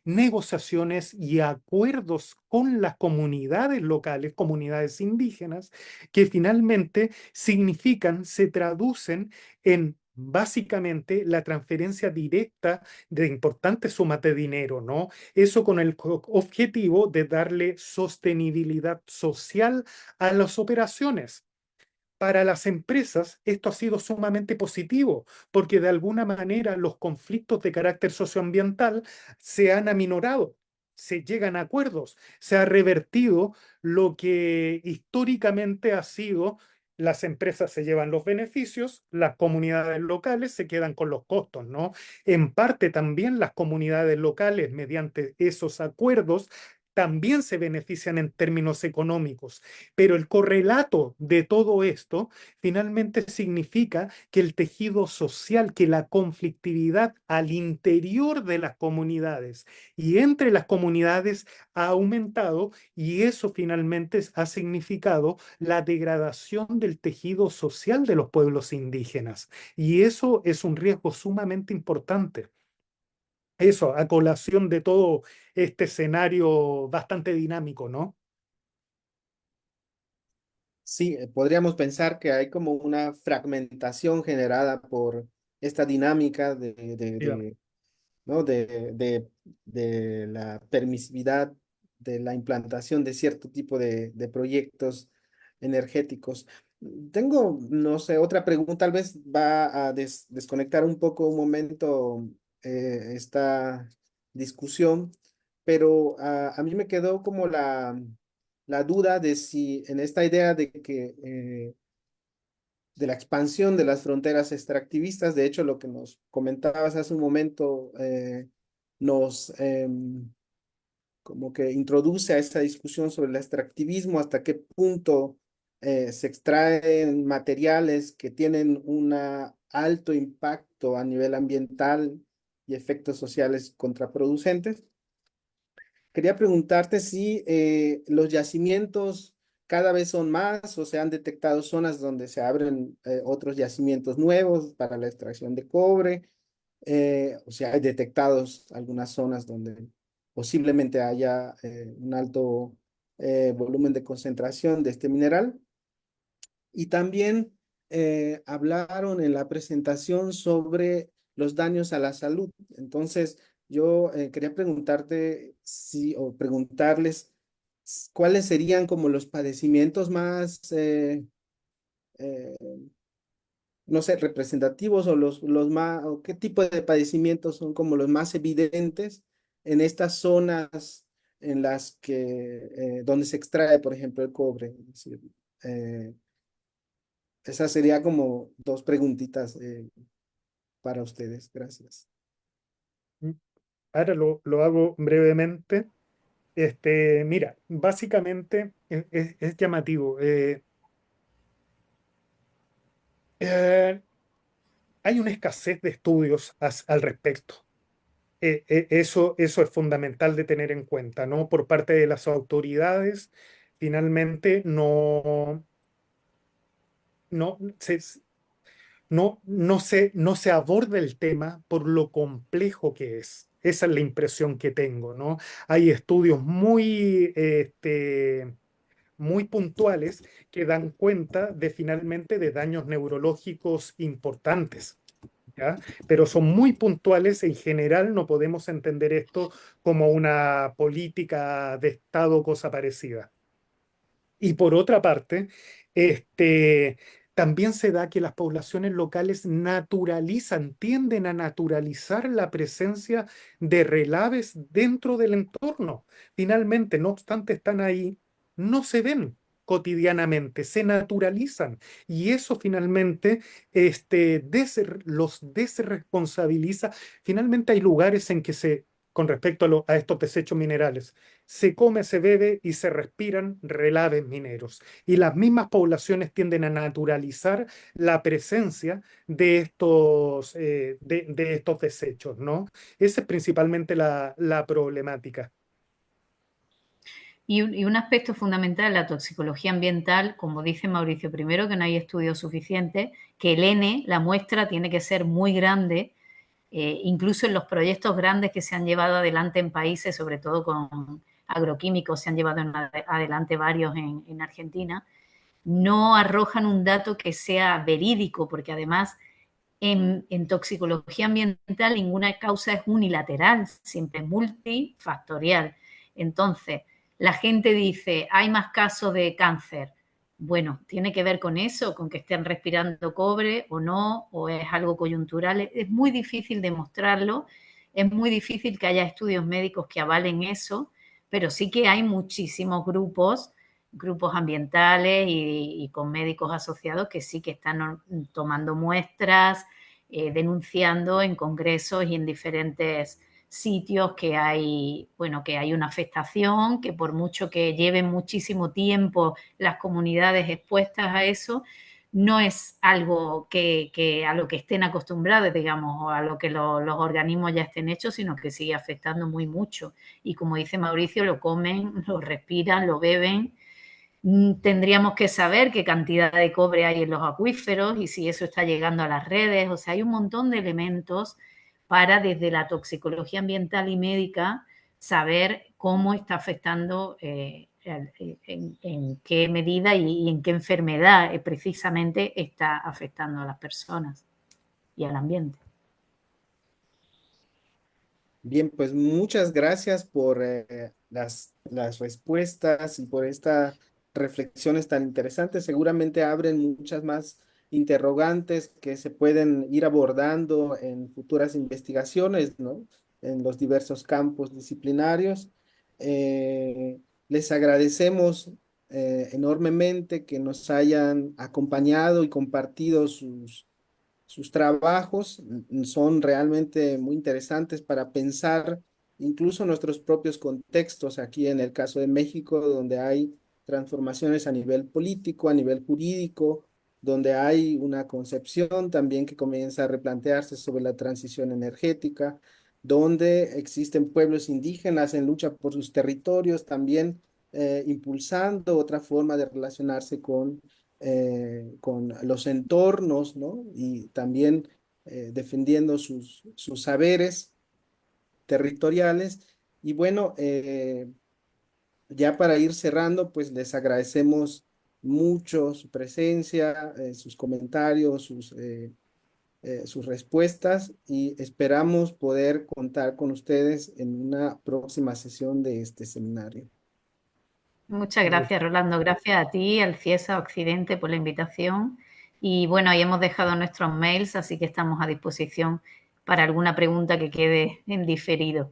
negociaciones y acuerdos con las comunidades locales, comunidades indígenas, que finalmente significan, se traducen en básicamente la transferencia directa de importantes sumas de dinero, ¿no? Eso con el objetivo de darle sostenibilidad social a las operaciones. Para las empresas esto ha sido sumamente positivo, porque de alguna manera los conflictos de carácter socioambiental se han aminorado, se llegan a acuerdos, se ha revertido lo que históricamente ha sido: las empresas se llevan los beneficios, las comunidades locales se quedan con los costos, ¿no? En parte también las comunidades locales, mediante esos acuerdos, también se benefician en términos económicos. Pero el correlato de todo esto finalmente significa que el tejido social, que la conflictividad al interior de las comunidades y entre las comunidades ha aumentado, y eso finalmente ha significado la degradación del tejido social de los pueblos indígenas. Y eso es un riesgo sumamente importante. Eso, a colación de todo este escenario bastante dinámico, ¿no? Sí, podríamos pensar que hay como una fragmentación generada por esta dinámica Ya. ¿no? de la permisividad de la implantación de cierto tipo de proyectos energéticos. Tengo, no sé, otra pregunta, tal vez va a desconectar un poco un momento esta discusión, pero a mí me quedó como la duda de si en esta idea de la expansión de las fronteras extractivistas. De hecho, lo que nos comentabas hace un momento nos como que introduce a esta discusión sobre el extractivismo, hasta qué punto se extraen materiales que tienen un alto impacto a nivel ambiental y efectos sociales contraproducentes. Quería preguntarte si los yacimientos cada vez son más o se han detectado zonas donde se abren otros yacimientos nuevos para la extracción de cobre, o sea, hay detectados algunas zonas donde posiblemente haya un alto volumen de concentración de este mineral. Y también hablaron en la presentación sobre los daños a la salud. Entonces, yo quería preguntarte si, o preguntarles cuáles serían como los padecimientos más, eh, no sé, representativos, o los más, o qué tipo de padecimientos son como los más evidentes en estas zonas en las que, donde se extrae, por ejemplo, el cobre. Es decir, eh, esa sería como dos preguntitas para ustedes. Gracias. Ahora lo hago brevemente. Mira, básicamente es llamativo. Eh, Hay una escasez de estudios al respecto. Eso es fundamental de tener en cuenta, ¿no? Por parte de las autoridades, finalmente no se, no se aborda el tema por lo complejo que es. Esa es la impresión que tengo, ¿no? Hay estudios muy puntuales que dan cuenta de finalmente de daños neurológicos importantes, ¿ya? Pero son muy puntuales. En general no podemos entender esto como una política de Estado o cosa parecida. Y por otra parte, también se da que las poblaciones locales naturalizan, tienden a naturalizar la presencia de relaves dentro del entorno. Finalmente, no obstante, están ahí, no se ven cotidianamente, se naturalizan. Y eso finalmente los desresponsabiliza. Finalmente hay lugares en que con respecto a estos desechos minerales, se come, se bebe y se respiran relaves mineros. Y las mismas poblaciones tienden a naturalizar la presencia de estos desechos, ¿no? Esa es principalmente la problemática. Y un aspecto fundamental de la toxicología ambiental, como dice Mauricio primero, que no hay estudios suficientes, que el N, la muestra, tiene que ser muy grande, incluso en los proyectos grandes que se han llevado adelante en países, sobre todo con agroquímicos, se han llevado adelante varios en Argentina, no arrojan un dato que sea verídico, porque además en toxicología ambiental ninguna causa es unilateral, siempre es multifactorial. Entonces, la gente dice, hay más casos de cáncer. Bueno, ¿tiene que ver con eso, con que estén respirando cobre o no, o es algo coyuntural? Es muy difícil demostrarlo, es muy difícil que haya estudios médicos que avalen eso, pero sí que hay muchísimos grupos ambientales y con médicos asociados que sí que están tomando muestras, denunciando en congresos y en diferentes sitios que hay, bueno, que hay una afectación, que por mucho que lleven muchísimo tiempo las comunidades expuestas a eso, no es algo que a lo que estén acostumbrados, digamos, o a lo que los organismos ya estén hechos, sino que sigue afectando muy mucho. Y como dice Mauricio, lo comen, lo respiran, lo beben. Tendríamos que saber qué cantidad de cobre hay en los acuíferos y si eso está llegando a las redes. O sea, hay un montón de elementos para, desde la toxicología ambiental y médica, saber cómo está afectando, en qué medida y en qué enfermedad precisamente está afectando a las personas y al ambiente. Bien, pues muchas gracias por las respuestas y por estas reflexiones tan interesantes. Seguramente abren muchas más interrogantes que se pueden ir abordando en futuras investigaciones, ¿no? En los diversos campos disciplinarios. Les agradecemos enormemente que nos hayan acompañado y compartido sus trabajos son realmente muy interesantes para pensar incluso nuestros propios contextos aquí en el caso de México, donde hay transformaciones a nivel político, a nivel jurídico, donde hay una concepción también que comienza a replantearse sobre la transición energética, donde existen pueblos indígenas en lucha por sus territorios, también impulsando otra forma de relacionarse con los entornos, ¿no? Y también defendiendo sus saberes territoriales. Y bueno, ya para ir cerrando, pues les agradecemos mucho su presencia, sus comentarios, sus respuestas y esperamos poder contar con ustedes en una próxima sesión de este seminario. Muchas gracias, Rolando. Gracias a ti, al CIESA Occidente, por la invitación. Y bueno, ahí hemos dejado nuestros mails, así que estamos a disposición para alguna pregunta que quede en diferido.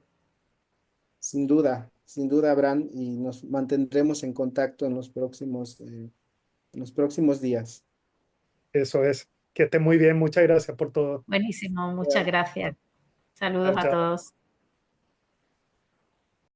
Sin duda, Abraham, y nos mantendremos en contacto en los próximos días. Eso es. Que esté muy bien. Muchas gracias por todo. Buenísimo, muchas gracias. Saludos Chao, a chao. todos.